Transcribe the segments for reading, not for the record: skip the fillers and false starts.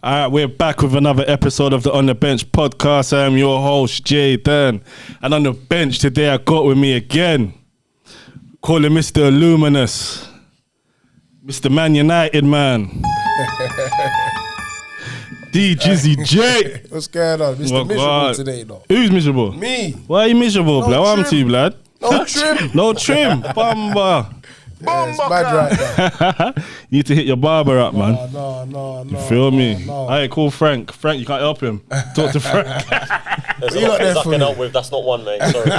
Alright, we're back with another episode of the On The Bench podcast. I am your host, Jay Dan. And on the bench today, I got with me again, call him Mr. Luminous, Mr. Man United man, D Jizzy J. What's going on? Mr. Miserable today, though. Who's miserable? Me. Why are you miserable, blood? What happened to you, blood? No trim. No trim. Bamba. Yeah, it's bad right now. You need to hit your barber up, man. No. You feel me? Alright, call Frank. Frank, you can't help him. Talk to Frank. There's a lot of things I can help with. That's not one, mate. Sorry.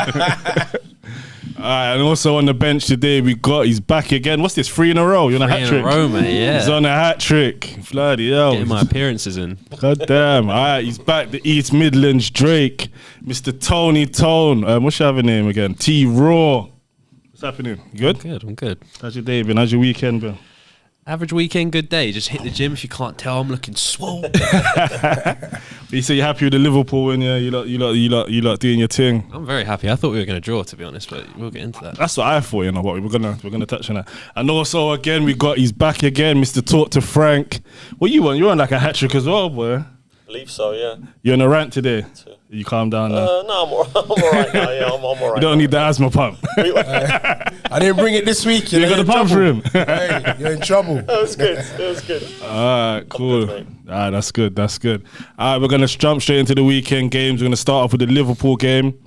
Alright, and also on the bench today, he's back again. What's this, 3 in a row? You're on a hat trick? 3 in a row, mate, yeah. He's on a hat trick. Bloody hell. Getting my appearances in. God damn. Alright, he's back. The East Midlands Drake. Mr. Tony Tone. What's your other name again? T Raw. What's happening? You good? I'm good. How's your day been? How's your weekend been? Average weekend, good day. Just hit the gym. If you can't tell, I'm looking swole. You say you're happy with the Liverpool win, yeah? You lot doing your thing. I'm very happy. I thought we were going to draw, to be honest, but we'll get into that. That's what I thought, you know what? We're gonna touch on that. And also again, he's back again, Mr. Talk to Frank. What you want? You're on like a hat trick as well, boy. I believe so, yeah. You're on a rant today. You calm down now. No, I'm all right now. Yeah, I'm all right. You don't need the asthma pump. I didn't bring it this week. You got the pump for him. Hey, you're in trouble. It was good. Alright, cool. Good, Alright, that's good. Alright, we're gonna jump straight into the weekend games. We're gonna start off with the Liverpool game.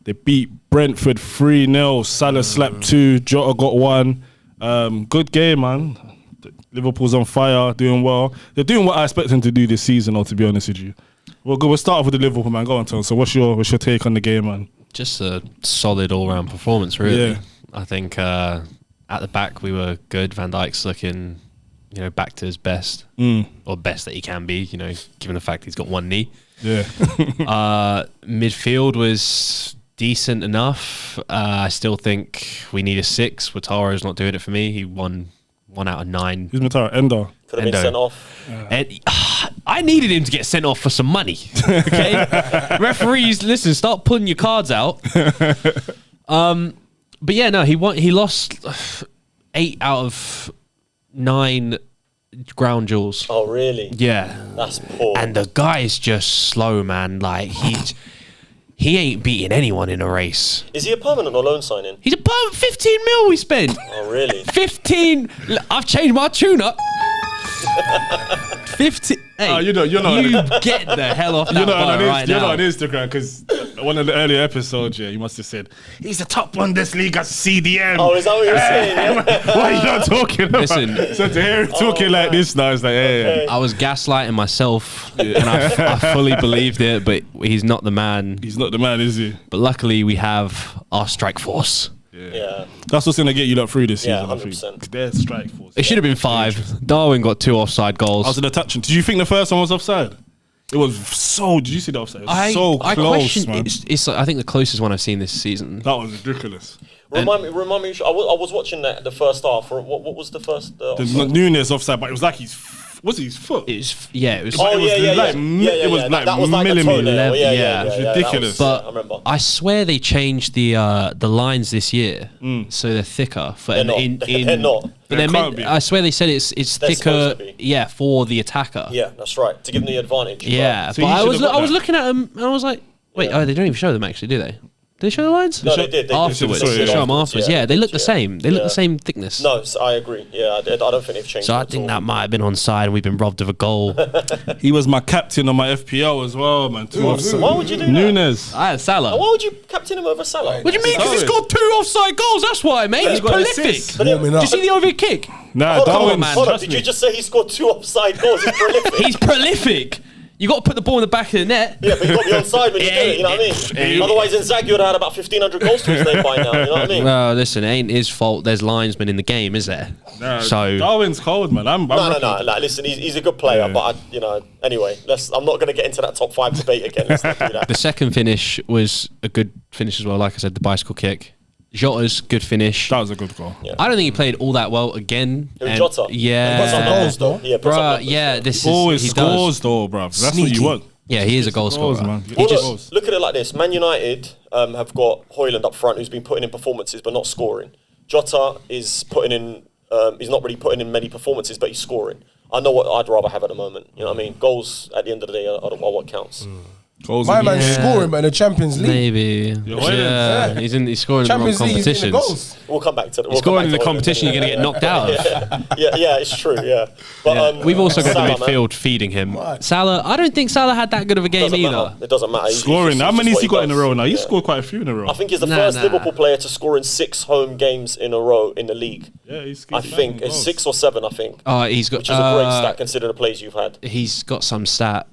They beat Brentford 3-0. Salah slapped 2. Jota got 1. Good game, man. Liverpool's on fire, doing well. They're doing what I expect them to do this season, or to be honest with you. Well, good. We'll start off with the Liverpool, man. Go on, Tom. So what's your take on the game, man? Just a solid all-round performance, really. Yeah. I think at the back we were good. Van Dijk's looking, back to his best, or best that he can be, given the fact he's got one knee. Yeah. Midfield was decent enough. I still think we need a 6. Wataro's not doing it for me. He won 1 out of 9. Who's Matara? Endo. Could have been sent off. I needed him to get sent off for some money. Okay, referees, listen, start pulling your cards out. But yeah, no, he lost 8 out of 9 ground duels. Oh, really? Yeah, That's poor. and the guy is just slow, man. Like he ain't beating anyone in a race. Is he a permanent or loan signing? He's a permanent. 15 mil we spent. Oh, really? 15. I've changed my tune-up. 50. Hey, you're not. You get the hell off that bar right now. You're not on Instagram because one of the earlier episodes, you must have said he's the top Bundesliga CDM. Oh, is that what you're saying? Yeah? What are you not talking about? Listen. So to hear him talking like this now, it's like, hey. I was gaslighting myself, and I fully believed it, but he's not the man. He's not the man, is he? But luckily, we have our strike force. Yeah. That's what's gonna get you lot through this season. Yeah, 100%. Their strike force. It should have been 5. Darwin got 2 offside goals. I was gonna touch him. Did you think the first one was offside? It was so. Did you see the offside? It was so close, question, man. It's I think the closest one I've seen this season. That was ridiculous. Remind me. I was watching the first half. What was the first? The Nunes offside, but it was like his foot. It was It was That was like a millimeter. toenail. Yeah. It was ridiculous. But I remember. I swear they changed the lines this year, so they're thicker. They're not. They're not. But They they're can't be. I swear they said it's They're thicker. supposed to be. Yeah, for the attacker. Yeah, that's right. To give them the advantage. Yeah, So but you I should was have got I was that. looking at them and I was like, wait, they don't even show them actually, do they? Do they show the lines? No, they did. They Afterwards, did. they show them afterwards. Yeah, they look the same. They look the same thickness. No, I agree. Yeah, I don't think they've changed. So I it at think all. that might have been onside and we've been robbed of a goal. He was my captain on my FPL as well, man. Why would you do that? Nunes. I had Salah. Why would you captain him over Salah? What do you mean? Because he's got 2 offside goals. That's why, mate. He's got prolific. assists. Did Warming up. you see the overhead kick? Nah, Hold Darwin, on, man. hold on. trust Did me. you just say he scored 2 offside goals? He's prolific. He's prolific. You got to put the ball in the back of the net. Yeah, but you got to be onside when you do it, you know what I mean? Otherwise, Inzaghi would have had about 1,500 goals to his name by now, you know what I mean? Well, listen, it ain't his fault. There's linesmen in the game, is there? Nah, So Darwin's cold, man. I'm No. Like, listen, he's a good player, Yeah. but anyway, I'm not going to get into that top 5 debate again. Let's not do that. the second finish was a good finish as well. Like I said, the bicycle kick. Jota's good finish. That was a good goal. Yeah. I don't think he played all that well again. Who, Jota? Yeah. He got some goals, though. Yeah, put some Bruh, numbers, yeah, this is Always he scores does. though, bruv. That's what Sneaky. you want. Yeah, he is a goal Goals, scorer. man. He Well, just- look at it like this. Man United have got Højlund up front, who's been putting in performances but not scoring. Jota is putting in. He's not really putting in many performances, but he's scoring. I know what I'd rather have at the moment. You know what I mean? Goals at the end of the day are what counts. Goals My in man's the- scoring, but in the Champions League. Maybe. Yeah. He's scoring in the wrong Champions League, he's getting the competitions. goals. We'll come back to He's scoring in the competition you're going to get knocked out of. Yeah, it's true. Yeah, but We've also got Salah, the midfield feeding him. Right. Salah, I don't think Salah had that good of a game Doesn't either. matter. It doesn't matter. He's Scoring. just- How it's many has just he what got in a does. row now? He Yeah. scored quite a few in a row. I think he's the Nah, first nah. Liverpool player to score in 6 home games in a row in the league. Yeah, he's I think it's 6 or 7. I think, He's got. which is a great stat considering the plays you've had. He's got some stat,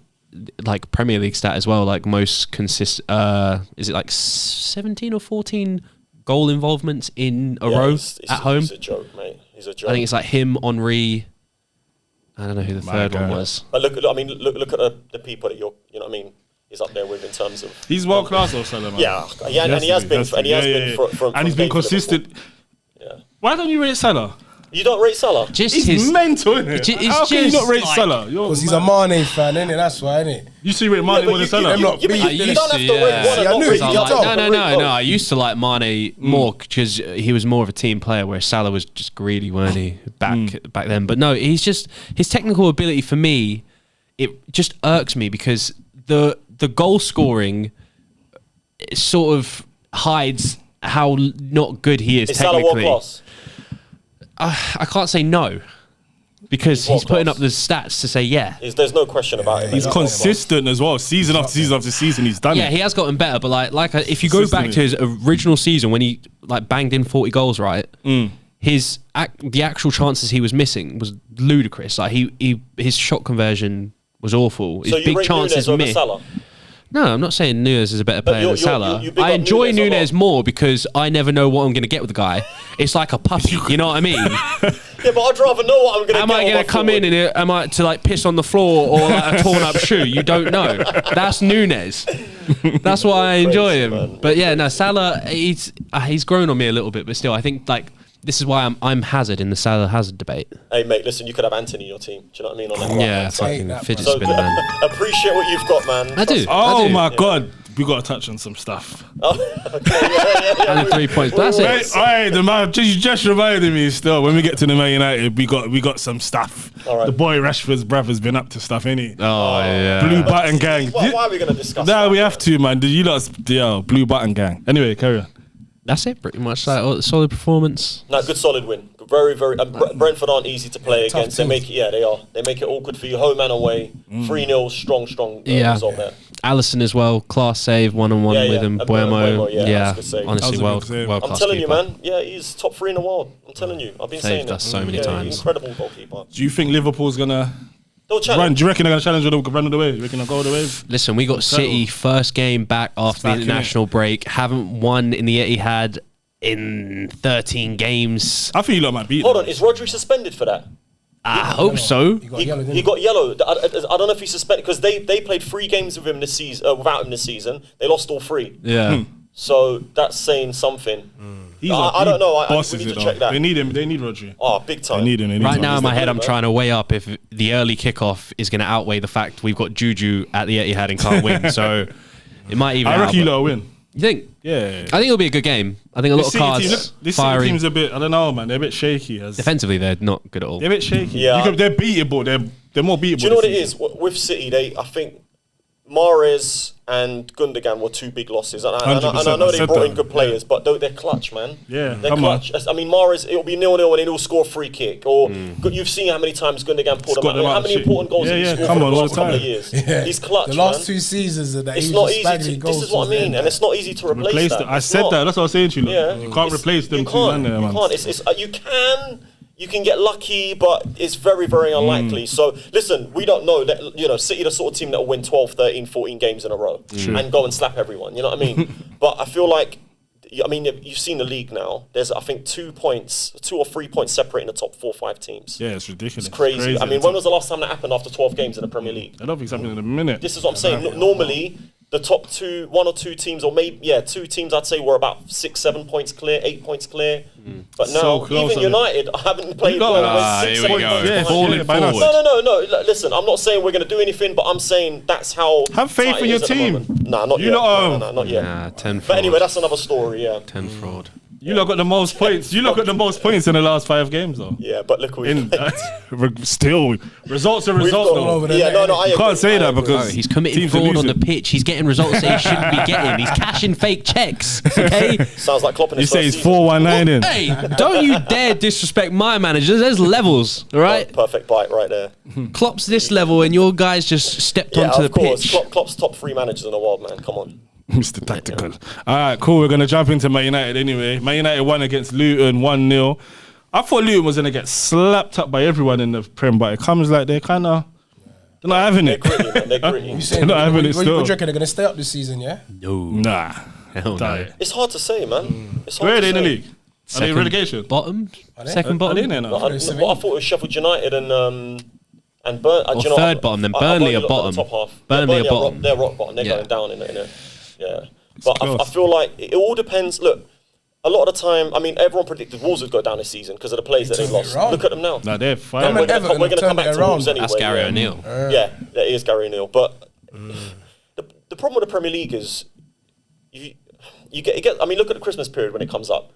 like Premier League stat as well, like most is it like 17 or 14 goal involvements in a row at home? He's a joke, mate. He's a joke. I think it's like him, Henri. I don't know who the third one God. was. But look at the people that you know what I mean, he's up there with in terms of. He's world class, though, Salah, man. Yeah, and he has been, from and he's game been to Liverpool. consistent. Yeah. Why don't you rate Salah? You don't rate Salah? Just He's his. mental, innit? It's How can you just not rate like- Salah? Because he's a Mane fan, innit? That's why, innit? You see rate Mane but more than Salah. I'm not but beef, you innit? don't have to rate one and See, I not knew rate it. the You other. don't. No. I used to like Mane more because he was more of a team player, where Salah was just greedy, weren't he? Back then. But no, he's just his technical ability for me. It just irks me because the goal scoring sort of hides how not good he is Is Salah world technically. class? I can't say no because He's he's putting world-class. up the stats to say yeah. There's no question about it. He's mate. consistent as well. Season after season after season, he's done Yeah, it. he has gotten better, but if you go back to his original season when he like banged in 40 goals, right? The actual chances he was missing was ludicrous. Like his shot conversion was awful. His So you big rate chances Nunez over missed. Salah? No, I'm not saying Nunez is a better player you're- than Salah. you big I up enjoy Nunez a lot. Nunez more because I never know what I'm going to get with the guy. It's like a puppy, you know what I mean? Yeah, but I'd rather know what I'm going to get. Am I going to come in and am I to like piss on the floor or like a torn up shoe? You don't know. That's Nunez. That's why I enjoy Crazy, him. man. But yeah, no, Salah, he's grown on me a little bit, but still, I think like this is why I'm Hazard in the Salah Hazard debate. Hey, mate, listen, you could have Anthony in your team. Do you know what I mean? On that Yeah, right-hand side. fucking that, fidget So spinner, man. appreciate what you've got, man. I do. Oh my God, we got to touch on some stuff. Only 3 points, but that's it. Hey, the man just reminded me still. When we get to the Man United, we got some stuff. All right. The boy Rashford's brother's been up to stuff, ain't he? Oh yeah. Blue button gang. Why are we going to discuss Nah, that? we have to, man. You lot's blue button gang. Anyway, carry on. That's it, pretty much. Like solid performance. No, good solid win. Very, very. Brentford aren't easy to play Tough against. They teams. make it. Yeah, they are. They make it all good for you. Home and away. 3-0. Strong. Yeah. Result there. Allison as well, class save, 1-on-1 Yeah, with him. and Buemo, Buemo, yeah, that's a good save. honestly, That was a good save. world I'm class telling you, keeper. man. Yeah, he's top 3 in the world. I'm telling you. I've been Saved saying us it. so many times. Incredible goalkeeper. Do you think Liverpool's gonna They'll run? challenge. Do you reckon they're gonna challenge or they'll run of the wave? You reckon they'll go the wave? Listen, we got City first game back after the Back in international break. Haven't won in the Etihad in 13 games. I think you lot might beat. Hold them. on, is Rodri suspended for that? I hope so. He got yellow, didn't He got yellow. I don't know if he's suspended because they played 3 games with him this season. Without him this season, they lost all 3. Yeah. So that's saying something. He's I don't know. We bosses need it to though. check that. They need him. They need Rodri. Oh, big time. They need him. They need Right him. now in my head, I'm man. trying to weigh up if the early kickoff is going to outweigh the fact we've got Juju at the Etihad and can't win. So it might even I out. reckon you but- lot will win. You think? Yeah. I think it'll be a good game. I think a lot This of cards City this City fiery. team's a bit. I don't know, man. They're a bit shaky. Defensively, they're not good at all. They're a bit shaky. Yeah. They're beatable. They're more beatable. Do you know what it this is? With City, I think Mahrez and Gundogan were 2 big losses. And I 100%, know I they said brought that. in good players, but they're clutch, man. Yeah, They're come on. clutch. I mean, Mahrez, it'll be 0-0 and he'll score a free kick. Or you've seen how many times Gundogan pulled Scored them them out. How out, many shit. important goals Yeah, have he yeah, scored come for on, the all last the couple of time. years? Yeah. He's clutch, The last man. 2 seasons of that, It's he not was just easy bagging to. goals This is what I towards the mean, end. and it's not easy to replace Replace that. them. I It's said not. that. That's what I was saying to you. Yeah, You can't replace them you two can't. man there, man. You can't. You can get lucky, but it's very, very unlikely. So, listen, we don't know that, City the sort of team that will win 12, 13, 14 games in a row and go and slap everyone. You know what I mean? But I feel like, you've seen the league now. There's, I think, 2 or 3 points separating the top 4 or 5 teams. Yeah, it's ridiculous. It's crazy. I mean, when was the last time that happened after 12 games in the Premier League? I don't think it's happening in a minute. This is what I'm saying. Normally, the top 1 or 2 teams, or maybe 2 teams, I'd say were about 6, 7 points clear, 8 points clear. But now, So close, even isn't it? United haven't played got- well. Ah, We're 6, here we 7 go. points Yeah, behind. Falling yeah, by now. forward. No. Listen, I'm not saying we're going to do anything, but I'm saying that's how. Have faith City in your is at the team. moment. Nah, not You yet. lot are- No, not yet. Nah, 10 fraud. But anyway, that's another story. Yeah. 10 fraud. You lot got the most points. You lot got the most points in the last 5 games, though. Yeah, but look who we played. Still, results are results, got though. all over the Yeah, net. no, I You agree. can't say I that agree. because Bro, he's committing teams are fraud on the losing. pitch. He's getting results that he shouldn't be getting. He's cashing fake checks. Okay. Sounds like Klopp in You his say first he's season. 419 in. Hey, don't you dare disrespect my managers. There's levels, all right? Perfect bite right there. Klopp's this level, and your guys just stepped Yeah, onto the of course. pitch. Klopp's top 3 managers in the world, man. Come on. Mr. Tactical. All right, cool. We're going to jump into Man United anyway. Man United won against Luton 1-0. I thought Luton was going to get slapped up by everyone in the Prem, but it comes like they're kind of... They're not having They're it. gritty, man. They're gritty. You saying, not having it what still. you reckon they're going to stay up this season, yeah? No, Nah. hell Die no. it. It's hard to say, man. It's hard Where are to they in the say. league? Are they relegation? Bottom? they? Second Are bottom? they in there now? No, I thought it was Sheffield United and Burn. Or third bottom, then Burnley are bottom. Top half. Burnley are rock- bottom. They're rock bottom. They're Yeah. going down in it. Yeah. But I close. feel like it all depends. Look, a lot of the time, I mean, everyone predicted Wolves would go down this season because of the players that they turned it lost. around. Look at them now. Nah, they're And fine. we're Everton going to have come back turned to it Wolves around. anyway. That's Gary yeah. O'Neill. Yeah, that is Gary O'Neill. But the problem with the Premier League is you get. I mean, look at the Christmas period when it comes up.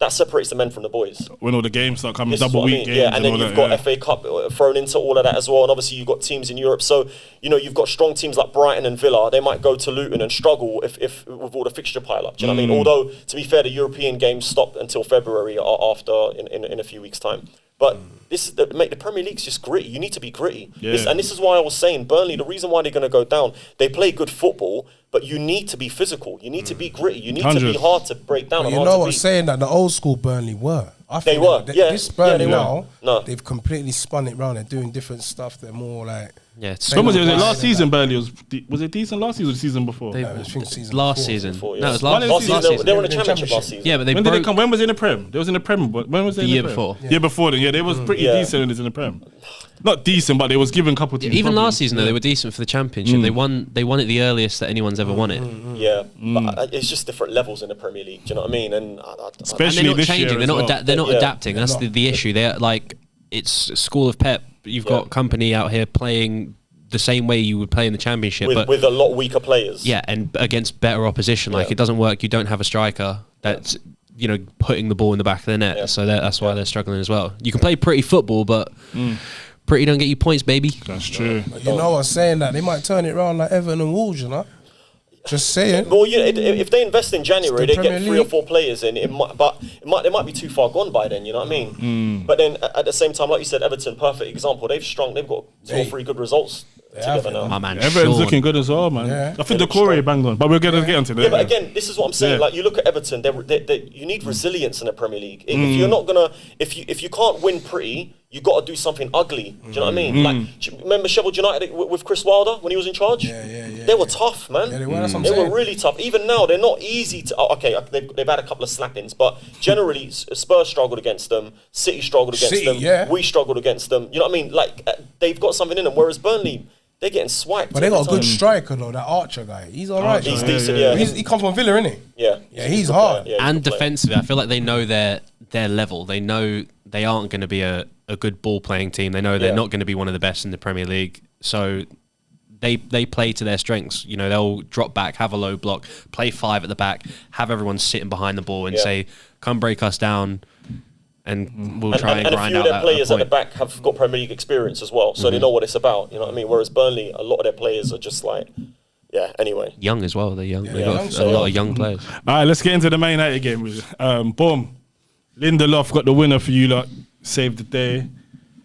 That separates the men from the boys. When all the games start coming, This is double what I week mean. games Yeah, and then all you've that, got yeah. FA Cup thrown into all of that as well. And obviously you've got teams in Europe. So, you've got strong teams like Brighton and Villa. They might go to Luton and struggle if with all the fixture pile up. Do you know what I mean? Although, to be fair, the European games stop until February after in a few weeks' time. But the Premier League's just gritty. You need to be gritty. Yeah. And this is why I was saying Burnley, the reason why they're going to go down, they play good football, but you need to be physical. You need to be gritty. You need to 100. be hard to break down. But and you hard know to what? beat. Saying that the old school Burnley were. I They think were, that yeah. This Burnley Yeah, they now, were. No. they've completely spun it round. They're doing different stuff. They're more like... Yeah, it's When was it? Was it Burnley last and season, Burnley? Was it decent last season or the season before? I think season last before. season. Before, No, it was One last, of Last the season, last they season. were in the They were championship in last season. Yeah, but they When did broke. they come? When was it in the Prem? They was in the Prem, but when was they The in year the Prem? before. Year before then, yeah, they was pretty Yeah. decent when they was in the Prem. Not decent, but they was given a couple teams. Even problems. last season, though, they were decent for the championship. They won it the earliest that anyone's ever won it. Yeah, but it's just different levels in the Premier League. Do you know what I mean? And Especially And they're not this changing. year They're as not. well. They're not Yeah. adapting. That's the issue. They're like it's a school of Pep. You've got company out here playing the same way you would play in the championship, but with a lot weaker players. yeah, and against better opposition. Like Yeah. it doesn't work. You don't have a striker that's putting the ball in the back of the net. Yeah. So that's why they're struggling as well. You can play pretty football, but pretty don't get you points, baby. That's true. But you know what? Saying that, they might turn it around like Everton and Wolves, Just saying. Well, if they invest in January, It's they the get Premier 3 or League. 4 players in. They might be too far gone by then. You know what I mean? But then at the same time, like you said, Everton, perfect example. They've got 2 or 3 good results together have, now. My man, Everton's Sean. looking good as well, man. Yeah. I think the Corey banged on, but we're gonna get into that. Yeah, but again, this is what I'm saying. Yeah. Like you look at Everton, you need resilience in the Premier League. If you're not gonna, if you can't win pretty, you got to do something ugly. Do you know what I mean? Like, do you remember Sheffield United with Chris Wilder when he was in charge? Yeah. They were tough, man. Yeah, they were, that's what I'm They saying. were really tough. Even now, they're not easy to. Okay, they've had a couple of slappings, but generally, Spurs struggled against them. City struggled against City, them. yeah. We struggled against them. You know what I mean? Like they've got something in them. Whereas Burnley, they're getting swiped. But they got a every good time. striker, though, that Archer guy. He's all right. He's though. decent, yeah. He comes from Villa, innit? Yeah, Yeah, he's a good hard. player. Yeah, he's a And good player. defensively, I feel like they know their level. They know they aren't going to be a good ball playing team. They know they're Yeah. not going to be one of the best in the Premier League. So they play to their strengths. They'll drop back, have a low block, play 5 at the back, have everyone sitting behind the ball and Yeah. say, "Come break us down." And we'll try and and a grind few out of their that players at the point. back have got Premier League experience as well, so they know what it's about. You know what I mean? Whereas Burnley, a lot of their players are just like, yeah. Anyway, Young as well. They're young. They've they're got young, a so lot of young players. All right, let's get into the Man United game. Boom. Lindelof got the winner for you lot. Saved the day.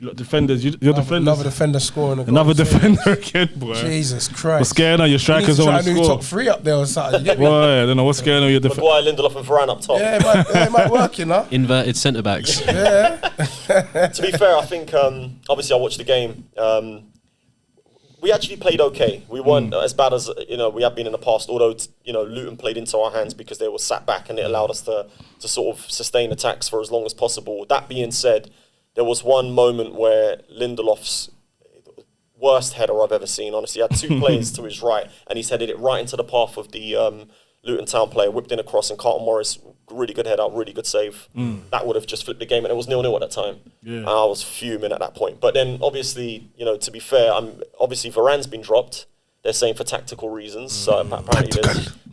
You lot defenders. Your defenders. Another defender scoring a goal. Another So- defender again, boy. Jesus Christ. What's going on? Your You need strikers to try only and do score. top 3 up there or something. You get me? Boy, I don't know what's going on with your defense. Maguire, Lindelof, and Varane up top. Yeah, it might work, Inverted centre backs. To be fair, I think obviously I watched the game. We actually played okay. We weren't as bad as we have been in the past. Although Luton played into our hands because they were sat back and it allowed us to sort of sustain attacks for as long as possible. That being said, there was one moment where Lindelof's worst header I've ever seen. Honestly, he had 2 players to his right, and he's headed it right into the path of the Luton Town player, whipped in across, and Carlton Morris, really good head out, really good save. That would have just flipped the game, and it was 0-0 at that time. Yeah. And I was fuming at that point. But then, obviously, to be fair, obviously Varane's been dropped. They're saying for tactical reasons. So apparently,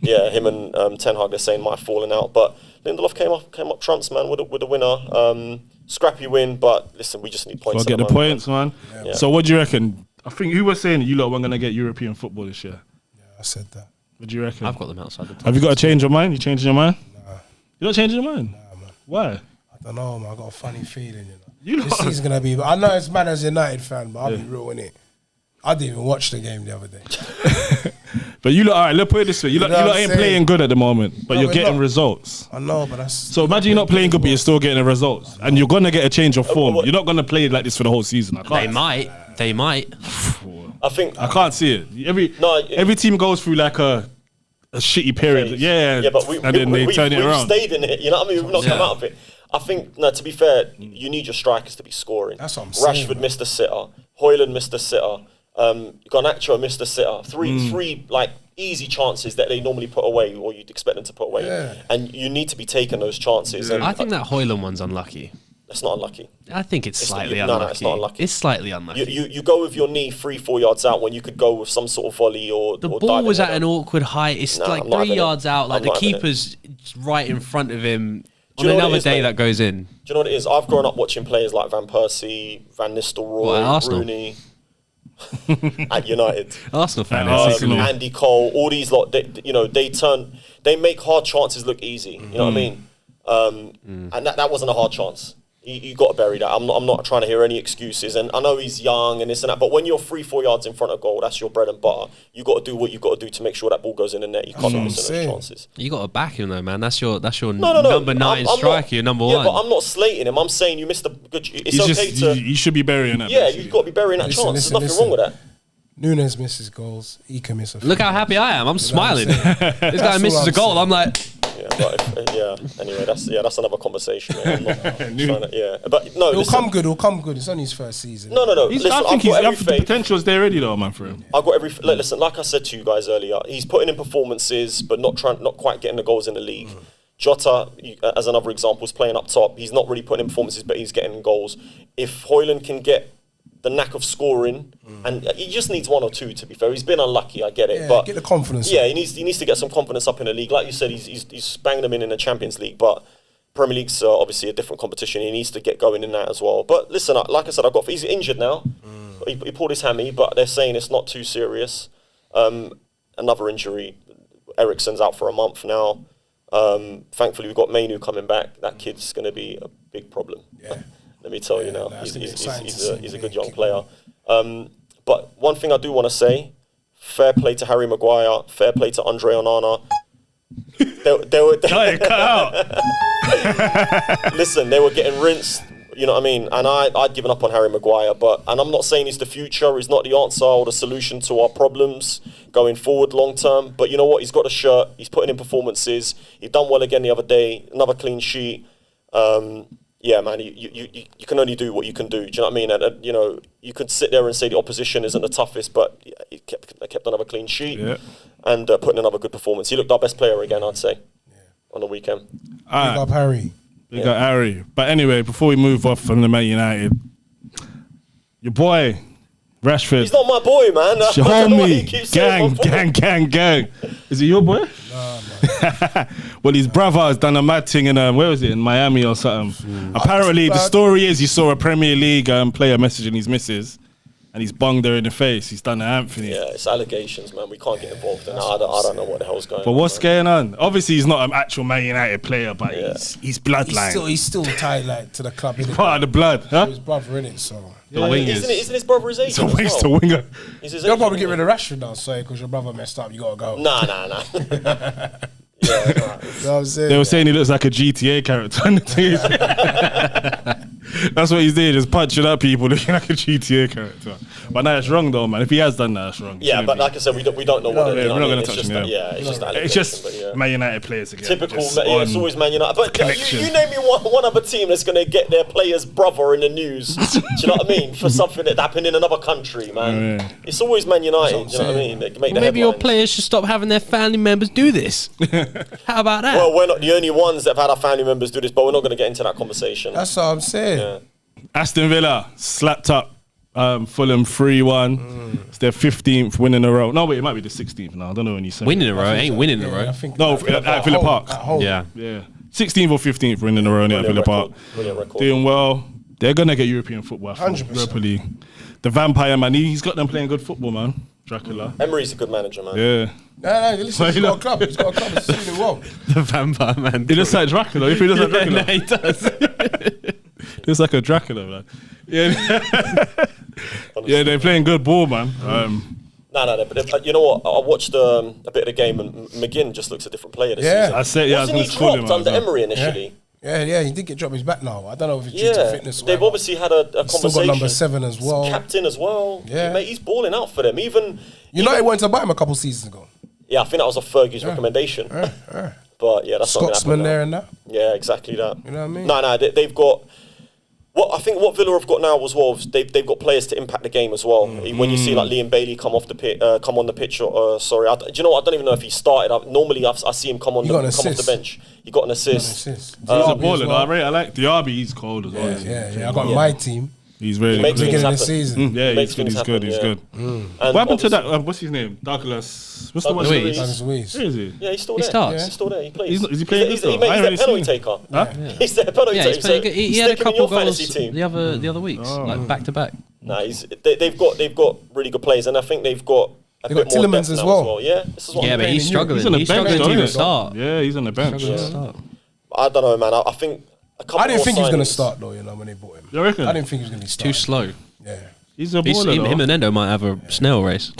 him and Ten Hag, they're saying might have fallen out. But Lindelof came up trumps, man, with a winner. Scrappy win, but listen, we just need points. Gotta get the points, man. Yeah. So what do you reckon? I think who was saying that you lot weren't gonna get European football this year? Yeah, I said that. What do you reckon? I've got them outside the top. Have you got to change your mind? You changing your mind? Nah. You're not changing your mind? Nah, man. Why? I don't know, man. I got a funny feeling, You This season's gonna be. I know it's mad as a United fan, but I'll be real in it. I didn't even watch the game the other day. But you lot, all right, let's put it this way. You lot ain't playing good at the moment, but No, you're we're getting not. results. I know, but that's. So imagine you're not playing good, but you're still getting the results. And you're going to get a change of form. You're not going to play like this for the whole season. They might. I think I can't see it. Every team goes through like a shitty period. phase. Yeah, but and then they turn it we've around. stayed in it. You know what I mean? We've not come out of it. I think, no, to be fair, you need your strikers to be scoring. That's what I'm saying. Rashford missed a sitter. Højlund missed a sitter. Garnacho missed a sitter. Three like easy chances that they normally put away, or you'd expect them to put away. Yeah. And you need to be taking those chances. And I think that Højlund one's unlucky. that's not unlucky. I think it's slightly not- no, unlucky. it's not unlucky. It's slightly unlucky. You go with your knee 3-4 yards out when you could go with some sort of volley or The or ball diving was at header. an awkward height. It's Nah, like I'm not 3 having it. yards out. Like I'm the not having it. keeper's right in front of him. Do On you know what another it is, day mate? that goes in. Do you know what it is? I've grown up watching players like Van Persie, Van What, at Nistelrooy, Arsenal? Rooney at United. Arsenal fan. Arsenal. Andy Cole, all these lot, they make hard chances look easy. You know what I mean? And that wasn't a hard chance. You got to bury that. I'm not trying to hear any excuses. And I know he's young and this and that, but when you're 3-4 yards in front of goal, that's your bread and butter. You got to do what you got to do to make sure that ball goes in the net. You can't be missing those chances. You got to back him though, man. That's your No. number 9 striker. Your number 1. Yeah, but I'm not slating him. I'm saying you missed a good. It's okay to. You should be burying that. Yeah, basically. you've got to be burying that chance. There's nothing wrong with that. Nunes misses goals. He can miss a few. Look how happy I am. I'm smiling. saying? This guy misses all a goal. I'm I'm like, Yeah, but anyway, that's another conversation. I'm not trying to, but no, It'll listen, come good. It'll come good. It's only his first season. No. Listen, I think I've got every the faith. potential's there already, though, man, for him. I've got every. Listen, like I said to you guys earlier, he's putting in performances, but not quite getting the goals in the league. Jota, as another example, is playing up top. He's not really putting in performances, but he's getting goals. If Højlund can get the knack of scoring, and he just needs 1 or 2. To be fair, he's been unlucky. I get it, Yeah, but get the confidence Yeah, up. he needs to get some confidence up in the league. Like you said, he's banging them in the Champions League, but Premier League's obviously a different competition. He needs to get going in that as well. But listen, like I said, he's injured now. He pulled his hammy, but they're saying it's not too serious. Another injury. Eriksen's out for a month now. Thankfully, we've got Mainu coming back. That kid's going to be a big problem. Yeah. Let me tell you now, that's he's gonna be exciting to see he's a him good young kick player. But one thing I do want to say, fair play to Harry Maguire, fair play to Andre Onana. Cut out. Listen, they were getting rinsed, you know what I mean? And I'd given up on Harry Maguire, and I'm not saying he's the future, he's not the answer or the solution to our problems going forward long term, but you know what? He's got a shirt, he's putting in performances, he done well again the other day, another clean sheet. Yeah, man, you can only do what you can do. Do you know what I mean? And you could sit there and say the opposition isn't the toughest, but he kept another clean sheet and put in another good performance. He looked our best player again, I'd say, on the weekend. Big up Harry. We got Harry. But anyway, before we move off from the Man United, your boy, Rashford. He's not my boy, man. It's your I don't know why he homie. keeps saying my boy. Gang. Is it your boy? Nah, man. Well, his brother has done a mad thing in, where was it, in Miami or something. Apparently, the story is he saw a Premier League player messaging his missus, and he's bunged her in the face. He's done the Anthony. Yeah, it's allegations, man. We can't get involved in that. I don't know what the hell's going on. But what's man. going on? Obviously, he's not an actual Man United player, but he's bloodline. He's still tied like to the club. Innit? Part of the blood, huh? His brother in it, so the wingers. Isn't his brother his age? It's a waste of winger. you'll probably get rid of Rashford now, sorry, because your brother messed up. You gotta go. Nah. Yeah, nah. You know what I'm saying? They were saying he looks like a GTA character. That's what he's doing, just punching up people looking like a GTA character. But no, it's wrong though, man. If he has done that, that's wrong. Yeah, but like I said, we don't know what. we're not going gonna to touch him. it's just It's just Man United players again. typical. Just It's on always Man United. But connection. you name me one other team that's going to get their player's brother in the news. Do you know what I mean? For something that happened in another country, man. Yeah. It's always Man United. Do you know what I mean? They can make the Maybe your headlines. players should stop having their family members do this. How about that? Well, we're not the only ones that have had our family members do this, but we're not going to get into that conversation. That's what I'm saying. Yeah. Aston Villa slapped up Fulham 3-1. It's their 15th win in a row. No, wait, it might be the 16th now. I don't know when you said Win in a row, ain't winning in a I row. think No, at Villa Park. At home. Yeah. Yeah. 16th or 15th win in a row at Villa Park. Brilliant record. Doing well. They're going to get European football. 100%. Europa League. The Vampire, man. He's got them playing good football, man. Dracula. Emery's a good manager, man. Yeah. No, listen, he's got a club. He's got a club. He's doing well. The vampire man. He looks like Dracula. If he looks like Dracula. he does. Looks like a Dracula, man. Yeah. Yeah, they're playing good ball, man. No. But you know what? I watched a bit of the game, and McGinn just looks a different player this season. I said, yeah, Wasn't I he was going to call him dropped under out, Emery initially? Yeah, he did get dropped. He's back now. I don't know if it's due to fitness or they've whatever. obviously had a conversation. Still got number 7 as well. Captain as well. Yeah. Mate, he's balling out for them. United went to buy him a couple seasons ago. Yeah, I think that was a Fergie's recommendation. But yeah, that's Scotsman not there gonna happen and that. now. Yeah, exactly that. You know what I mean? No, they've got. I think what Villa have got now as well, they've got players to impact the game as well. When you see like Liam Bailey come on the pitch, sorry, do you know what? I don't even know if he started. Normally I see him come off the bench. He got an assist. He's a baller. well. I like Diaby. He's cold as well. Yeah. I got my team. He's really Makes good. things Beginning of happen. the season. Yeah, Makes he's things good. happen, He's yeah. good. And What happened to obviously- that? What's his name? Douglas. What's the one? Douglas Luiz. Douglas Luiz. Where is he? Yeah, he's still He there. starts. He's still there. He plays. Is he playing He's good their though? I ain't really penalty seen him. taker. Huh? He's their penalty Yeah, taker. he's playing good. He had a couple your goals fantasy team. the other weeks, like back to back. Nah, they've got really good players, and I think they've got a They've bit got more Tillemans depth as now well. Yeah, this is what Yeah, I'm but he's saying. struggling. He's on the He's bench, struggling to though, even isn't he? start. Yeah, he's on the bench. Struggling to start. I don't know, man. I think a couple I didn't more think he was going to signings- start though. When they bought him. You reckon? I didn't think he was going to be Too starting. slow. Yeah. He's a He's, baller. him though. and Endo might have a snail race.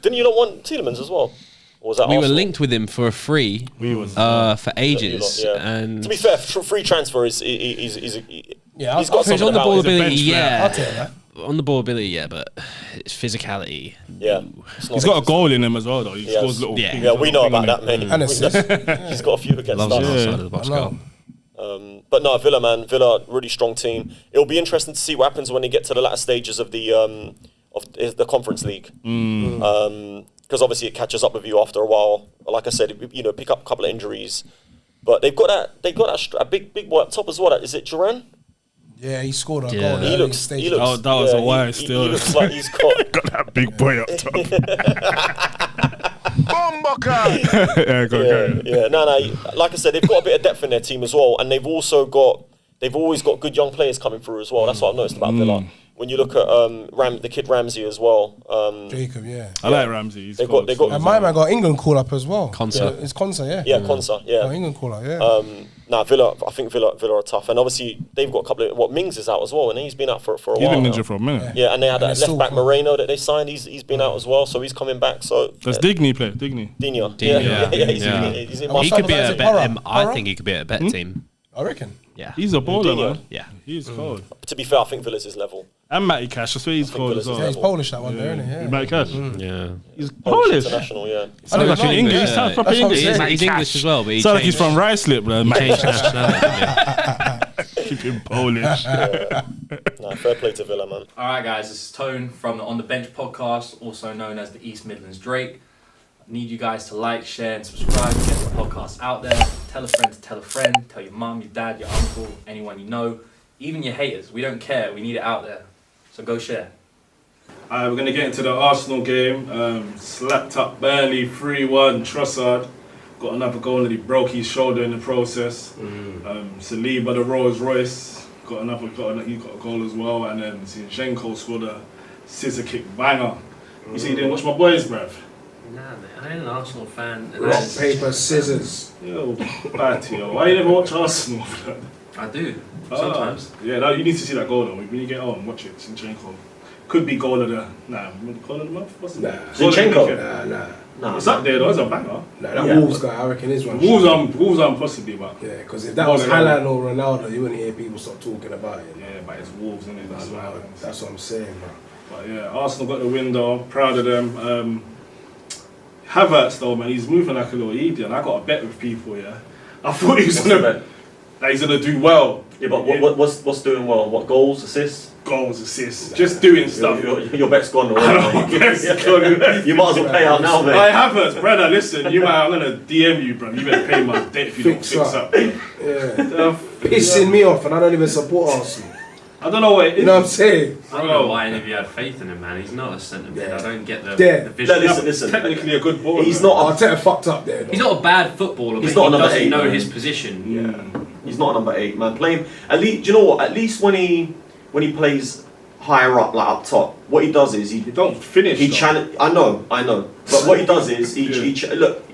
Didn't you not want Tielemans as well? Or was that We were Arsenal? linked with him for a free for ages, Yeah. and To be fair, free transfer is Yeah, he's got for his something on the about ball him. ability, bench player. I'll yeah, tell you that. on the ball ability, yeah, but it's physicality. Yeah, He's got a goal in him as well, though. He Yes. scores little. Yeah. things, Yeah, we know little about thing that, in mate. And assist. He's got a few against Loves us. it Yeah. outside of the box I know. goal. But no, Villa, man, Villa, really strong team. It'll be interesting to see what happens when they get to the latter stages of the Conference League, because obviously it catches up with you after a while. Like I said, pick up a couple of injuries, but they've got a big boy up top as well. Is it Duran? Yeah, he scored a Yeah. goal. He looks. Oh, that was a wire he still. looks like he's got. Got that big boy up top. Yeah, go. Yeah, no. Like I said, they've got a bit of depth in their team as well, and they've always got good young players coming through as well. That's what I've noticed about Villa. When you look at the kid Ramsey as well, Jacob, yeah. I like Ramsey. He's They cold. got- And my man got England call up as well. Konsa. It's Konsa, yeah. yeah, Konsa, yeah. Got England call up, yeah. Villa. I think Villa are tough, and obviously they've got a couple of. Mings is out as well, and he's been out for a He's while. been now. injured for a minute. Yeah, and they had And that they're left back still- Moreno that they signed. He's been out as well, so he's coming back. So Does Digny play? Digny. Dino. Yeah. He's in my He Some could be guys a are bet. Borough. I Borough? think he could be at a bet team. I reckon. Yeah, He's a baller, Digno. man. yeah. He's cold. To be fair, I think Villa's his level. And Matty Cash. I swear he's cold as Villa's Yeah, well. he's Polish, that one there, isn't he? Yeah. Matty Cash. Yeah. He's Polish Polish. international, yeah. Sounds like an know. English. Yeah. He sounds proper That's what I'm English. saying. He's English as well, but he Sounds like he's changed, from Ricelip, bro. changed nationality. Yeah. Keep him Polish. Nah, fair play to Villa, man. All right, guys, this is Tone from the On the Bench podcast, also known as the East Midlands Drake. I need you guys to like, share, and subscribe. Get the podcast out there. Tell a friend to tell a friend. Tell your mum, your dad, your uncle, anyone you know, even your haters. We don't care. We need it out there. So go share. Alright, we're going to get into the Arsenal game. Slapped up Burnley 3-1. Trossard got another goal and he broke his shoulder in the process. Saliba, the Rolls Royce, he got a goal as well. And then Zinchenko scored a scissor kick banger. You see, you didn't watch my boys, bruv. Nah, man, I ain't an Arsenal fan. Rock, paper, scissors. Yo, bad to you. Why you never watch Arsenal? I do sometimes. Yeah, no, you need to see that goal though. When you get on, watch it. Zinchenko. Could be goal of the goal of the month. What's it? Nah. Goal of the Zinchenko? weekend. Nah. It's up there though. It's a banger. Nah, that Yeah, Wolves guy, I reckon is one. Wolves on possibly, but Yeah, because if that was Haaland or Ronaldo, you wouldn't hear people start talking about it. yeah, but it's Wolves, isn't it? That's what happens. That's what I'm saying, bro. But yeah, Arsenal got the win though. Proud of them. Havertz though, man, he's moving like a little idiot. And I got a bet with people. Yeah, I thought he was gonna do well. Yeah, but what's doing well? What goals, assists? Goals, assists, just doing stuff. Your bet's gone already. Bet's gone. You might as well pay out now, mate. I Havertz, brother. Listen, I'm gonna DM you, bro. You better pay my debt if you don't fix up. Yeah. Pissing me off, and I don't even support Arsenal. I don't know what it is. You know what I'm saying? I don't know why any of you had faith in him, man. He's not a centre mid. I don't get the Yeah. vision. No, listen. Technically a good ball. He's not. Arteta fucked up there. He's not a bad footballer, He's but not a he number doesn't 8, know man. his position. Yeah. He's not a number 8, man. Playing at least. Do you know what? At least when he plays higher up, like up top, what he does is he don't finish. He challenge. I know. But what he does is look.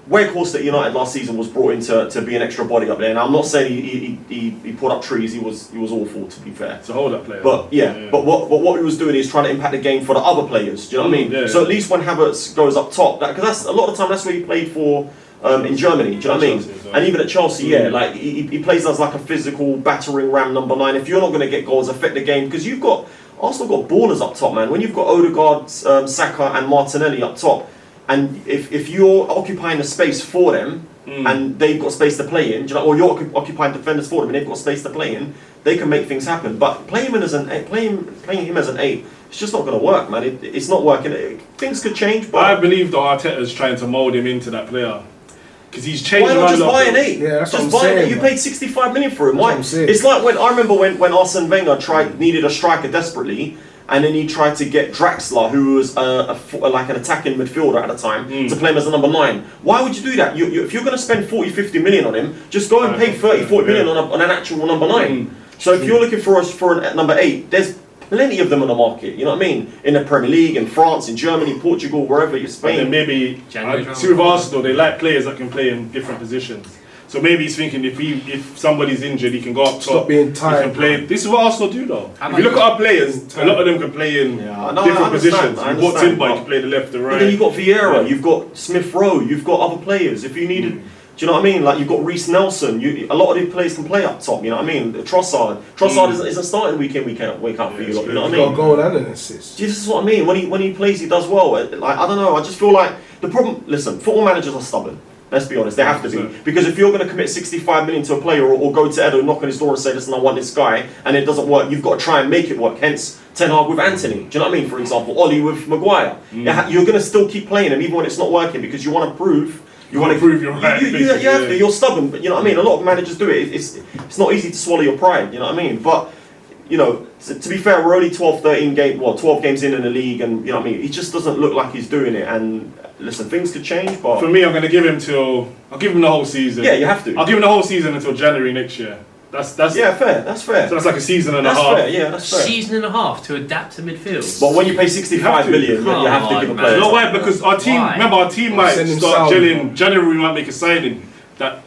Weghorst at United last season was brought in to be an extra body up there, and I'm not saying he put up trees. He was awful, to be fair. It's a hold-up player. But but what he was doing is trying to impact the game for the other players. Do you know what I mean? Yeah, so at least when Havertz goes up top, because that's a lot of the time that's where he played for in Germany. Do you know what I mean? Chelsea, so. And even at Chelsea, like he plays as like a physical battering ram number 9. If you're not going to get goals, affect the game, because you've got Arsenal got ballers up top, man. When you've got Odegaard, Saka, and Martinelli up top. And if you're occupying the space for them and they've got space to play in, or you're occupying defenders for them and they've got space to play in, they can make things happen. But playing him as an 8, it's just not going to work, man. It's not working. Things could change. But I believe that Arteta's trying to mould him into that player. Because he's changed. Why not just buy an 8? Yeah, that's just what I'm buy saying, it. You man. paid 65 million for him. That's Why? what I'm saying. It's like when I remember when Arsene Wenger needed a striker desperately. And then he tried to get Draxler, who was like an attacking midfielder at the time, to play him as a number 9. Why would you do that? If you're going to spend 40-50 million on him, just go and pay 30-40 million on an actual number 9. So if you're looking for a number 8, there's plenty of them on the market. You know what I mean? In the Premier League, in France, in Germany, Portugal, wherever you're Spain. And then maybe see with Arsenal, they like players that can play in different positions. So maybe he's thinking if somebody's injured, he can go up top. Stop being tired. He can play. This is what Arsenal do, though. How If you about look at our players, a lot of them can play in different positions. I You bought understand, Timber, you but- can play the left, the right. But then you've got Vieira, you've got Smith Rowe, you've got other players. If you needed, do you know what I mean? Like you've got Reece Nelson. A lot of these players can play up top. You know what I mean? Trossard isn't starting week in, week out for you. You know what I Got a mean? goal and an assist. This is what I mean. When he plays, he does well. Like I don't know. I just feel like the problem. Listen, football managers are stubborn. Let's be honest, they have to be. Because if you're going to commit 65 million to a player or go to Edo, knock on his door and say, listen, I want this guy, and it doesn't work, you've got to try and make it work. Hence, Ten Hag with Anthony. Do you know what I mean? For example, Ollie with Maguire. You're going to still keep playing him even when it's not working because you want to prove. You want to prove you're right. You have to. You're stubborn, but you know what I mean. A lot of managers do it. It's not easy to swallow your pride. You know what I mean? But you know, to be fair, we're only 12 games in the league, and you know what I mean. He just doesn't look like he's doing it. And listen, things could change, but For me, I'm going to give him I'll give him the whole season. yeah, you have to. I'll give him the whole season until January next year. That's Yeah, fair. That's fair. So that's like a season and That's a half. fair. Yeah, that's fair. Season and a half to adapt to midfield. But when you pay 65 million, you have to give a Come on, player. You know why? Because our team, Why? remember, our team might Send him start south, gelling. man. January, we might make a signing that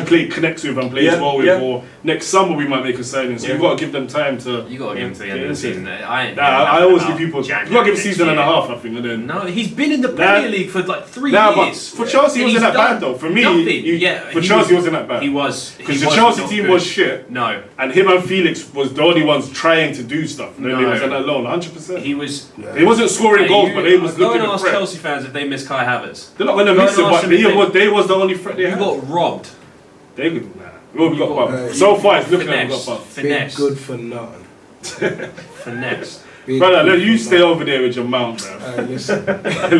he connects with and plays well with. Or next summer, we might make a signing. So you've got to give them time to. You got to give him to the end of the season. I always give people. You've got to give a season and a half, I think, and then. No, he's been in the Premier League for like 3 Nah, but years. for Chelsea, he And wasn't he's that bad done though. For me, nothing. for Chelsea, he wasn't that bad. He was. Because the Chelsea team was shit. No. And him and Felix was the only ones trying to do stuff. No. He No. wasn't alone, 100%. He was. He wasn't scoring goals, but they was Go looking and at ask threat. Chelsea fans if they miss Kai Havertz. They're not going to Go miss and it, ask but them if they was the only threat they You had. got robbed. They could, nah. Well, we got got- bumped. So far, it's looking like we Finesse. got bumped. Been Finesse. good for nothing. Finesse. Been Brother, good let you for stay nothing. over there with your mount, bro. Listen,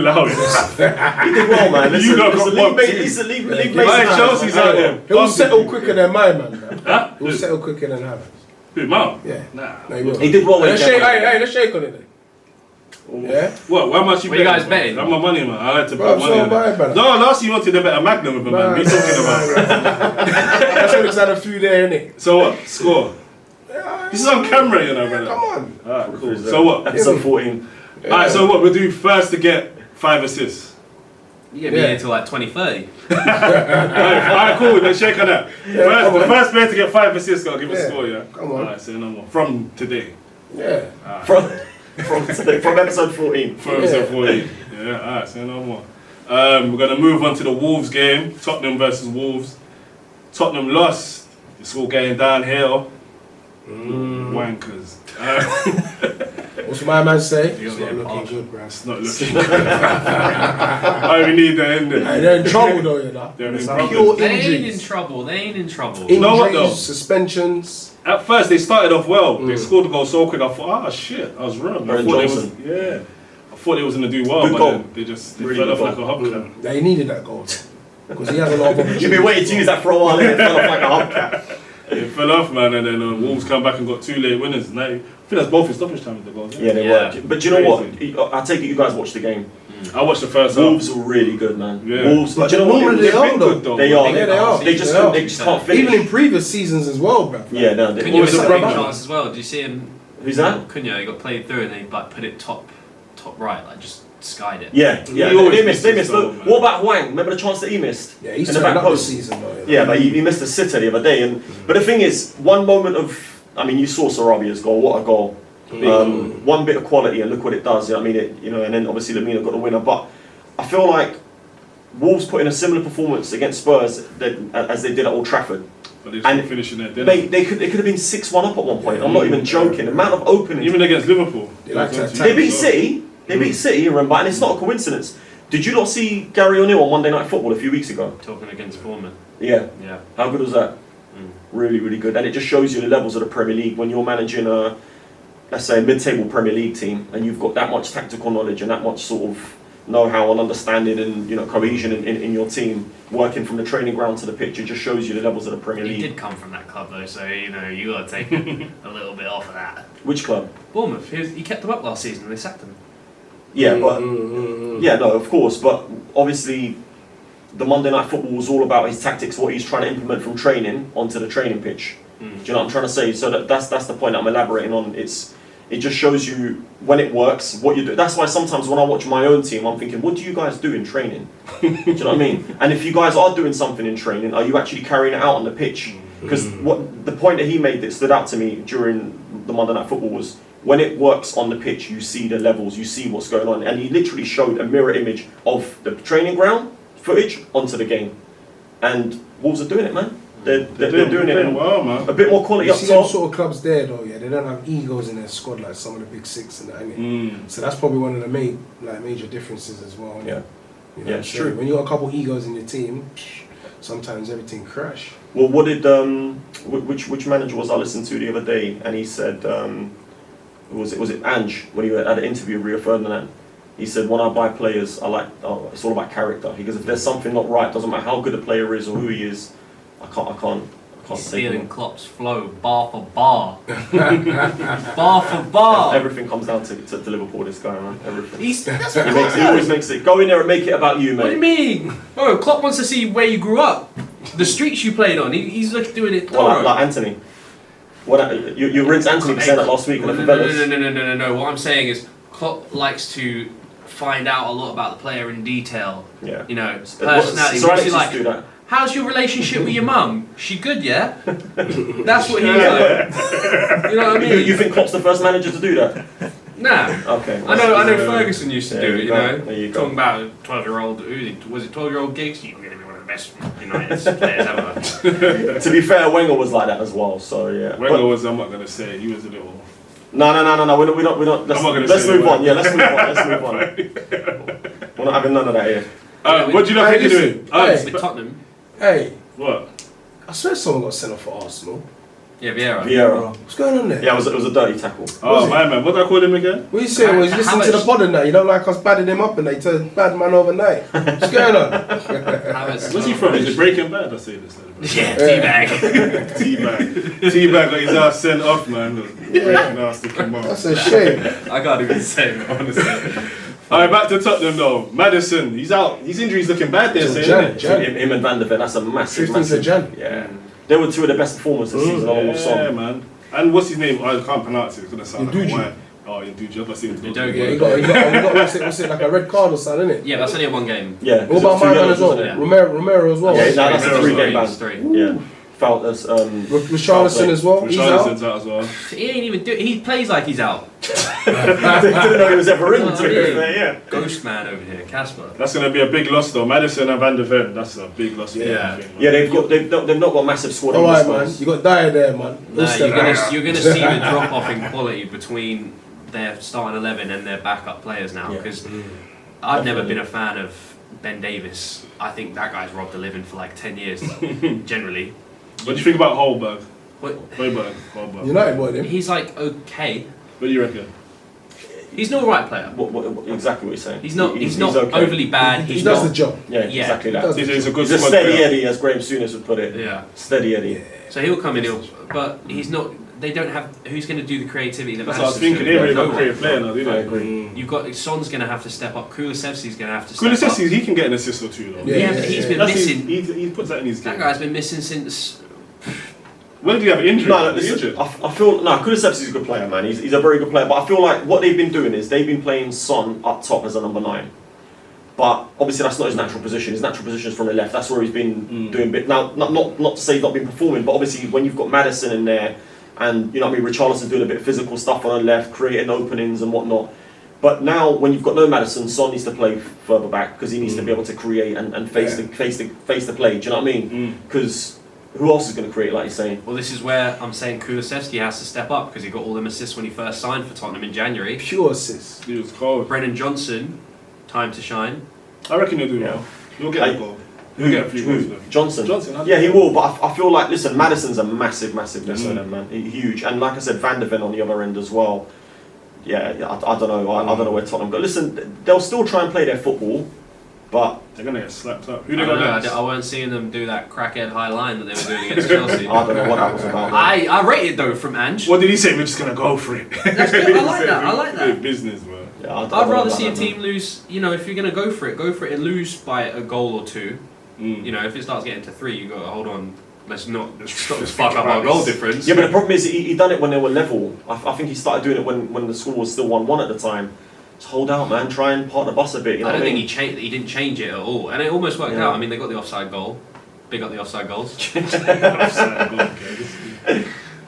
Loud. He did well, man. Listen, You lot got bumped. leave Why Mason out. Chelsea's out there? he'll settle quicker than my man. Huh? He'll settle quicker than Havertz. Who, Mount? Yeah. Nah. No, he will. He did well when Let's he shake. came on. Hey, let's shake on it then. Yeah. What? How much you What you betting? guys betting? That's my money, man. I like to Bro, put money so on buy, it. brother. No, last year you wanted a better Magnum with him, man. What are you talking about? That's what had a few there, innit? So what? Score. This is on camera, you know, brother. Come on. Alright, cool. So what? Episode 14. Alright, so what? We'll do first to get 5 assists. You get me Yeah. here till like 2030. Alright, cool. Let's shake on that. The first player to get 5 assists got to give a Yeah. score, yeah? Come on. Alright, say no more. From today. Yeah. From episode 14. From episode 14. Yeah, alright, say no more. We're going to move on to the Wolves game. Tottenham versus Wolves. Tottenham lost. It's all getting downhill. Wankers. What's my man say? He's It's not getting looking harsh. good, bruh. It's not looking good. I only need the end. Hey, they're in trouble though, you know. They're in It's trouble. pure They ain't in injuries. trouble. They ain't in trouble. Injuries, know what, though? suspensions. At first, they started off well. They scored the goal so quick. I thought, shit, I was wrong. I Aaron thought Johnson. I thought they was gonna do well, Good but goal. then they Really fell off good like a hubcap. They needed that goal because he has a lot of opportunities. You've been waiting to use that for a while, and it fell off like a hubcap. It fell off, man, and then Wolves come back and got 2 late winners. Now, I think that's both in stoppage time. The goals. Yeah, they were. But do you know what? I take it you guys watched the game. I watched the first half. Wolves were really good, man. Yeah. Wolves, But do you know what? normally they are, though. They are. Yeah, they are. They just can't finish. Even in previous seasons as well, bro. Yeah, no. They Cunha always missed a a big rubber. chance as well. Did you see him? Who's that? Cunha, he got played through and they like put it top right, like just skied it. Yeah. He always They missed. misses Look, though, man. what about Huang? Remember the chance that he missed? Yeah, he's in the turned back up this post. season, though. Yeah, but he missed a sitter the other day. But the thing is, one moment of, I mean, you saw Sarabia's goal. What a goal! One bit of quality, and look what it does. I mean, and then obviously Lamina got the winner. But I feel like Wolves put in a similar performance against Spurs as they did at Old Trafford. But they just And not finishing there. They could have been 6-1 up at one point. I'm not even joking. The amount of openings. Even against Liverpool. They like to They beat City. They beat City, remember, and it's not a coincidence. Did you not see Gary O'Neill on Monday Night Football a few weeks ago? Talking against Bournemouth. Yeah. Yeah. How good was that? Really, really good. And it just shows you the levels of the Premier League when you're managing a, let's say, a mid-table Premier League team, and you've got that much tactical knowledge and that much sort of know-how and understanding and cohesion in your team, working from the training ground to the pitch. It just shows you the levels of the Premier He League. did come from that club though, so you got to take a little bit off of that. Which club? Bournemouth, he kept them up last season and they sacked him. Yeah, but yeah, no, of course, but obviously the Monday Night Football was all about his tactics, what he's trying to implement from training onto the training pitch. Do you know what I'm trying to say? So that's the point that I'm elaborating on. It just shows you when it works, what you do. That's why sometimes when I watch my own team, I'm thinking, what do you guys do in training? Do you know what I mean? And if you guys are doing something in training, are you actually carrying it out on the pitch? Because what the point that he made that stood out to me during the Monday Night Football was, when it works on the pitch, you see the levels, you see what's going on. And he literally showed a mirror image of the training ground footage onto the game. And Wolves are doing it, man. They're doing it in well, man. a bit more quality You up see them top. sort of clubs there, though, yeah, they don't have egos in their squad like some of the big six and that, innit? So that's probably one of the major differences as well. Yeah. Yeah, it's so true. when you got a couple egos in your team, sometimes everything crash. Well, what did which manager was I listening to the other day? And he said, was it Ange when he had an interview with Rio Ferdinand? He said, when I buy players, it's all about character. He goes, if there's something not right, doesn't matter how good a player is or who he is, I can't He's take stealing him. Klopp's flow, bar for bar. Bar for bar. Everything comes down to Liverpool. This guy, man. Everything. That's He always makes it. Go in there and make it about you, mate. What do you mean? Oh, Klopp wants to see where you grew up, the streets you played on. He's like doing it. Well, like Anthony. What you rinsed Anthony for saying that last week. No. What I'm saying is Klopp likes to find out a lot about the player in detail. Yeah. Personality. So What's Alex he used like? to do that. How's your relationship with your mum? She good, yeah? That's what he's like. You know what I mean? You think Klopp's the first manager to do that? Nah. Okay. I know Ferguson used to do it, There you go. Talking about 12-year-old, was it 12-year-old gigs? You're going to be one of the best United players ever. To be fair, Wenger was like that as well, so yeah. Wenger was, I'm not going to say, he was a little... No, we're not. Let's move on. Yeah, let's move on. We're not having none of that here. What do you not think you're doing? With Tottenham. Hey, What? I swear someone got sent off for Arsenal. Yeah, Vieira. Vieira. What's going on there? Yeah, it was a dirty tackle. Oh, my man. What did I call him again? What you saying? Was you listening to the pod and that? You don't like us badding him up and they turn bad man overnight. What's going on? Where's he from? Is it Breaking Bad? I say this. Yeah, teabag. Teabag got his ass sent off, man. Breaking ass to come That's out. a shame. I can't even say it, honestly. Alright, back to Tottenham though. Maddison, he's out. His injury's looking bad there, Till saying. Jan. Him and Van der Ven, that's a massive, 15th of Jan. Yeah. They were two of the best performers this season on all Yeah, song. man. And what's his name? I can't pronounce it. It's gonna sound like a Nduju. white. Oh, Nduju. I've seen it. Nduju. Yeah, he got what's it like a red card or something, isn't it? Yeah, that's only a one game. Yeah. What about my man as well? wasn't it? Romero as well. Yeah, no, that's a Romero's 3-game ban. It's three. Yeah. Felt as Richarlison as well. He's out. Richarlison's out as well. He ain't even he plays like he's out. I didn't know he was ever in. Oh, To be yeah. fair, yeah. Ghost man over here, Casper. That's gonna be a big loss though. Maddison and Van der Ven. That's a big loss. for Yeah. them, I think, man. Yeah, they've not got massive squad. All on right, this man. ones. You got Dyer there, man. No, you're gonna see the drop off in quality between their starting 11 and their backup players now. Yeah. Because I've never been a fan of Ben Davis. I think that guy's robbed a living for like 10 years, generally. What do you think about Holberg? But Holberg. United boy, him. he's like okay. What do you reckon? He's not a right player. What exactly what you're saying? He's not okay. overly bad. He does the job. Yeah, exactly that. He's a good He's a squad steady player. Eddie, as Graham Souness would put it. Yeah. Steady Eddie. So he'll come in, but he's not. They don't have. Who's going to do the creativity? That's what I was thinking. They ain't really got a creative player now, do they? I agree. You've got Son's going to have to step up. Kulusevski's going to have to step up. Kulusevski, he can get an assist or two, though. Yeah, but he's been missing. He puts that in his game. That guy's been missing since. When did he have an injury? No, listen, I feel Kulusevski's a good player, man. He's a very good player, but I feel like what they've been doing is they've been playing Son up top as a number 9. But obviously that's not his natural position. His natural position is from the left. That's where he's been doing bit. Now, not to say he's not been performing, but obviously when you've got Maddison in there, and you know what I mean, Richarlison doing a bit of physical stuff on the left, creating openings and whatnot. But now when you've got no Maddison, Son needs to play further back because he needs to be able to create and face the play. Do you know what I mean? Because who else is going to create, like you're saying? Well, this is where I'm saying Kulusevski has to step up because he got all them assists when he first signed for Tottenham in January. Pure assists. He was cold. Brennan Johnson, time to shine. I reckon he'll do well. He'll get a goal. He'll get a few goals. Johnson, yeah, he will. But I feel like, listen, Maddison's a massive miss on them, man. Huge. And like I said, Van der Ven on the other end as well. Yeah, I don't know. I don't know where Tottenham go. Listen, they'll still try and play their football, but they're gonna get slapped up. I weren't seeing them do that crackhead high line that they were doing against Chelsea. I don't know what that was about. I rate it though from Ange. What did he say? We're just gonna go for it. That's good. I like that. I like that. Business, man. Yeah, I'd rather see a team lose. You know, if you're gonna go for it and lose by a goal or two. You know, if it starts getting to 3, you go, hold on. Let's not fuck up our goal difference. Yeah, but the problem is he done it when they were level. I think he started doing it when the score was still 1-1 at the time. Just hold out, man. Try and part the bus a bit. You know I don't think he didn't change it at all, and it almost worked out. I mean, they got the offside goal. Big up the offside goals.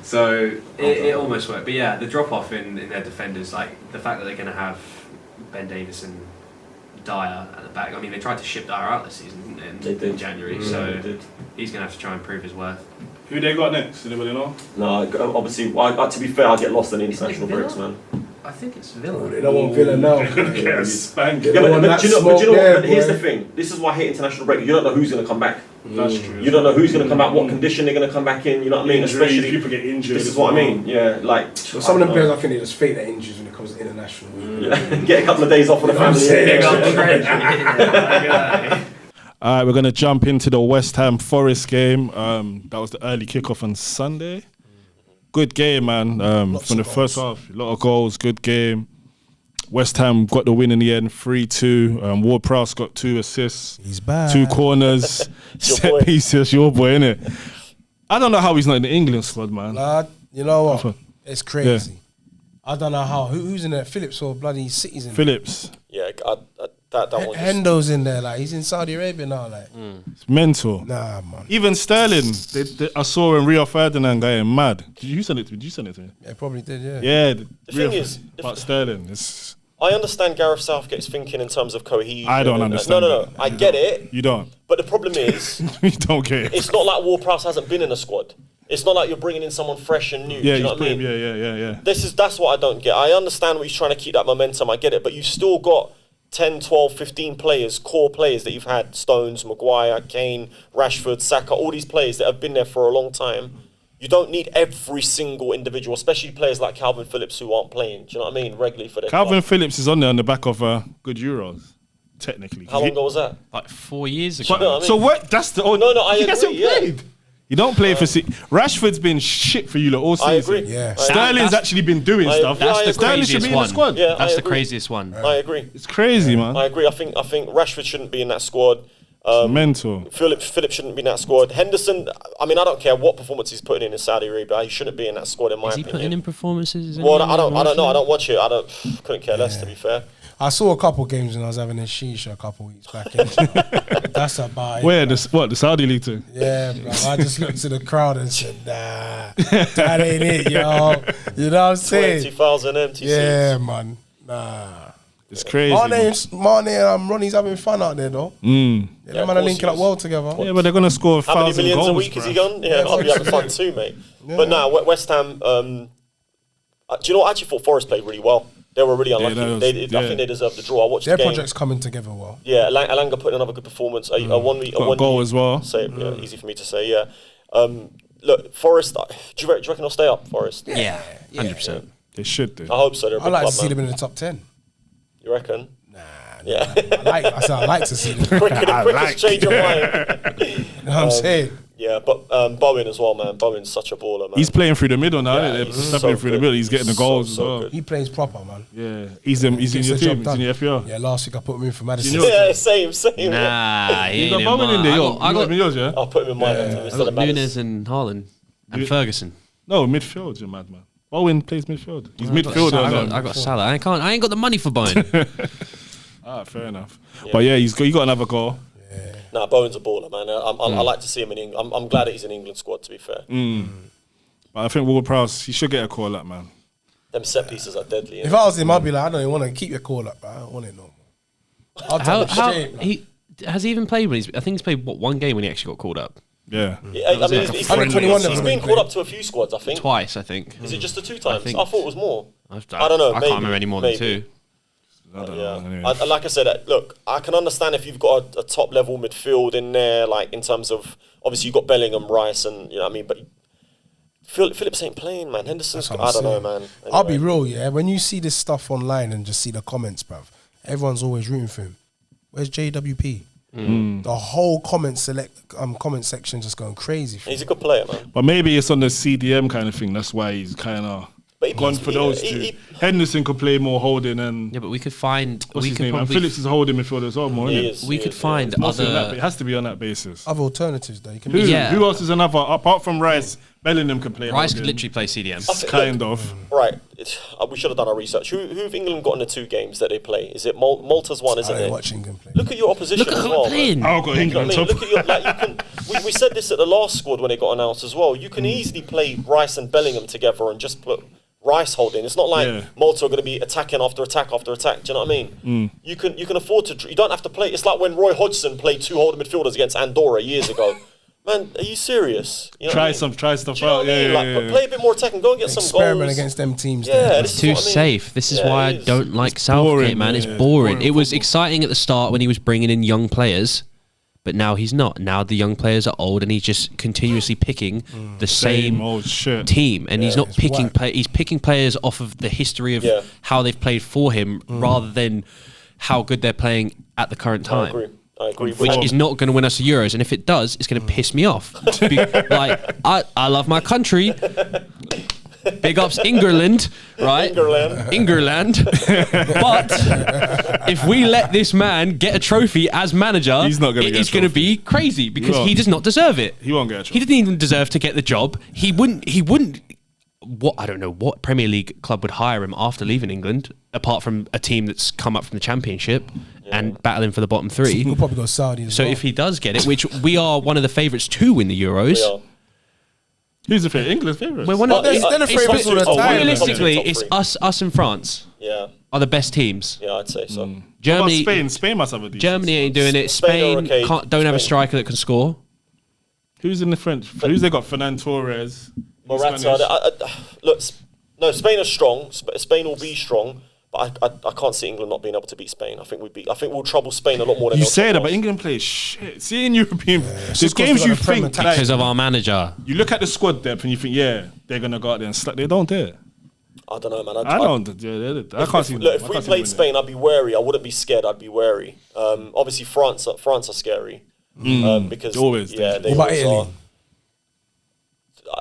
So it almost worked. But yeah, the drop off in their defenders, like the fact that they're going to have Ben Davies and Dyer at the back. I mean, they tried to ship Dyer out this season in January, so he's going to have to try and prove his worth. Who they got next? Anybody know? No, obviously. To be fair, I get lost in the international breaks, man. I think it's Villa. Oh, they don't want Villa now. Get a spank. Yeah, but do you know what? Here's the thing. This is why I hate international break. You don't know who's going to come back. That's true. You don't know who's going to come back, what condition they're going to come back in. You know what I mean? Injuries, Especially people get injured. This is what I mean. Yeah, like. Well, some of them players, I think they just fake their injuries when it comes to international. Get a couple of days off for the family. Alright, we're going to jump into the West Ham Forest game. That was the early kickoff on Sunday. Good game, man. From the first half, a lot of goals, good game. West Ham got the win in the end, 3-2. Ward-Prowse got 2 assists. He's back. 2 corners, set pieces, your boy, innit? I don't know how he's not in the England squad, man. You know what? It's crazy. Yeah. I don't know how. Who's in there? Phillips or bloody City's in there? Phillips. Yeah, that one. Hendo's in there, like he's in Saudi Arabia now, like. It's mental. Nah, man. Even Sterling, I saw him Rio Ferdinand going mad. Did you send it to me? Yeah, probably did, yeah. Yeah. The thing is, about Sterling, I understand Gareth Southgate's thinking in terms of cohesion. I don't understand. No. I get it. You don't. But the problem is, you don't get it. It's not like Ward-Prowse hasn't been in a squad. It's not like you're bringing in someone fresh and new. Yeah, do you know what I mean? Yeah. That's what I don't get. I understand what he's trying to keep that momentum. I get it, but you've still got 10, 12, 15 players, core players that you've had: Stones, Maguire, Kane, Rashford, Saka, all these players that have been there for a long time. You don't need every single individual, especially players like Calvin Phillips who aren't playing. Do you know what I mean? Regularly for their Calvin club. Phillips is on there on the back of good Euros, technically. How long ago was that? Like 4 years ago. You know what I mean? So what? That's the. I he agree. hasn't played. You don't play for City. Rashford's been shit for you lot all season. I agree. Yeah. Sterling's actually been doing stuff. That's the Sterling should craziest be in the one. squad. Yeah, That's I the agree. craziest one. I agree. It's crazy, man. I agree. I think Rashford shouldn't be in that squad. Mental. Phillips shouldn't be in that squad. Henderson, I mean, I don't care what performance he's putting in Saudi Arabia. He shouldn't be in that squad, in my opinion. Is he putting in performances? Well, I don't know. I don't watch it. Couldn't care less, to be fair. I saw a couple games when I was having a shisha a couple weeks back. That's about it. Where the Saudi league too? Yeah, bro. I just looked to the crowd and said, nah, that ain't it, yo. You know what I'm saying? 20,000 empty Yeah, seats. man. Nah. It's crazy. Mane and Ronnie's having fun out there, though. Yeah, them man are linking up well together. Yeah, but they're gonna score How many 1,000 millions goals. a week has he gone? Yeah, I'll be having fun too, mate. Yeah. But no, West Ham. Do you know what? I actually thought Forest played really well. They were really unlucky. I think they deserved the draw. I watched their the game. project's coming together well. Yeah, Alanga put in another good performance. A goal as well. Easy for me to say. Yeah. Look, Forest. Do you reckon they'll stay up, Forest? Yeah, 100%. They should do. I hope so. They're a I big like to club, see man. them in the top 10. You reckon? Yeah. I like to see them. Quickest change of mind. You know what I'm saying? Yeah, but Bowen as well, man. Bowen's such a baller, man. He's playing through the middle now. Yeah, They're he's stepping so through the good. middle. He's getting the goals So as well. good. He plays proper, man. Yeah, he's in Gets your the job team. He's done. in your FPL. Yeah, last week I put him in for Madison. You know- Yeah, same. Nah, he You ain't got Bowen in there. I got yours, yeah? I'll put him in my team I instead got of Madison. Nunes and Haaland and Ferguson. No, midfield, you madman. Bowen plays midfield. He's I got midfielder. Salah. I got Salah. I ain't got the money for Bowen. Fair enough. But yeah, he got another goal. Nah, Bowen's a baller, man. I like to see him in England. I'm glad that he's in England squad, to be fair. But I think Ward-Prowse, he should get a call up, man. Them set pieces are deadly. If I was him, I'd be like, I don't even want to keep your call up, but I don't want it no more. I'll tell him straight. Has he even played when I think he's played one game when he actually got called up. Yeah. Yeah, I mean, he's been 21 called up to a few squads, I think. Twice, I think. Is it just the 2 times? I think- thought it was more. I don't know. I maybe, can't remember any more than maybe. 2. I don't Yeah, know. Anyway. like I said, look, I can understand if you've got a top level midfield in there, like in terms of obviously you've got Bellingham, Rice, and you know what I mean. But Phillips ain't playing, man. Henderson's. That's what I don't know, I'm man. saying. I'll be Anyway. real, yeah. When you see this stuff online and just see the comments, bruv, everyone's always rooting for him. Where's JWP? The whole comment section just going crazy. For He's him. a good player, man. But maybe it's on the CDM kind of thing. That's why he's kind of But he gone beats for me, those he- two. Henderson could play more holding and Yeah, but we could find. what's we his could name? And probably. Phillips is holding midfield as well, more. He Isn't it? is, we he could is, find Mostly on that, other. it has to be on that basis. Other alternatives, though. You can Who, Yeah. who else is another apart from Rice? Bellingham can play. Rice could holding. literally play CDM. Kind of. Right, we should have done our research. Who've England got in the 2 games that they play? Is it Malta's one? Isn't I it? ain't watching him play. Look at your opposition Look at as who well. we're playing. I'll go You know what England I mean? top. Look at your, like you can. We said this at the last squad when it got announced as well. You can easily play Rice and Bellingham together and just put Rice holding. It's not like Yeah. Malta are going to be attacking after attack after attack. Do you know what I mean? You can afford to. You don't have to play. It's like when Roy Hodgson played 2 holding midfielders against Andorra years ago. Man, are you serious? You know what I mean? Try stuff Do you know out. what I mean? Like, play a bit more attacking. Go and get some Experiment goals. against them teams. Yeah, there. this It's is too what I mean. safe. This is Yeah, why I it is. don't like Southgate, boring, man. yeah. It's It's boring. boring It was football. exciting at the start when he was bringing in young players, but now he's not. Now the young players are old, and he's just continuously picking the same old shit. team, and he's not it's picking. whack. He's picking players off of the history of Yeah. how they've played for him, rather than how good they're playing at the current I time. agree. I agree. Which is not going to win us the Euros, and if it does, it's going to piss me off. Like I love my country. Big ups England, right? England. But if we let this man get a trophy as manager, He's not gonna get a it's going to trophy. be crazy because won't. he does not deserve it. He won't get a He trophy. didn't even deserve to get the job. He wouldn't. What I don't know what Premier League club would hire him after leaving England, apart from a team that's come up from the Championship and battling for the bottom 3. We'll probably go Saudi as So well. if he does get it, which we are one of the favourites to win the Euros, Yeah. Who's the favourite? England's favourite. we're one of they're the it's- favourites all the top time. three. realistically, Top it's three. us and France Yeah. are the best teams. Yeah, I'd say so. What about Germany, Spain? Spain must have a decent Germany ain't doing it. Spain are Spain okay. don't have a Spain. striker that can score. Who's in the French? Who's they got? Fernan Torres. Morata. Spanish. Look, no, Spain are strong. Spain will be strong, but I can't see England not being able to beat Spain. I think we'll trouble Spain a lot more than You they'll say that, trouble but us. England plays shit. See, in European, there's just 'cause games they you got a Premier think tax. like, Because of our manager. you look at the squad depth and you think, yeah, they're gonna go out there and slap. They don't do it. I don't know, man. I don't. Yeah, I can't see. Look, them. if I we can't see played them Spain, I'd be wary. I wouldn't be scared. I'd be wary. Obviously, France are scary because Always, yeah, they What about always Italy? are.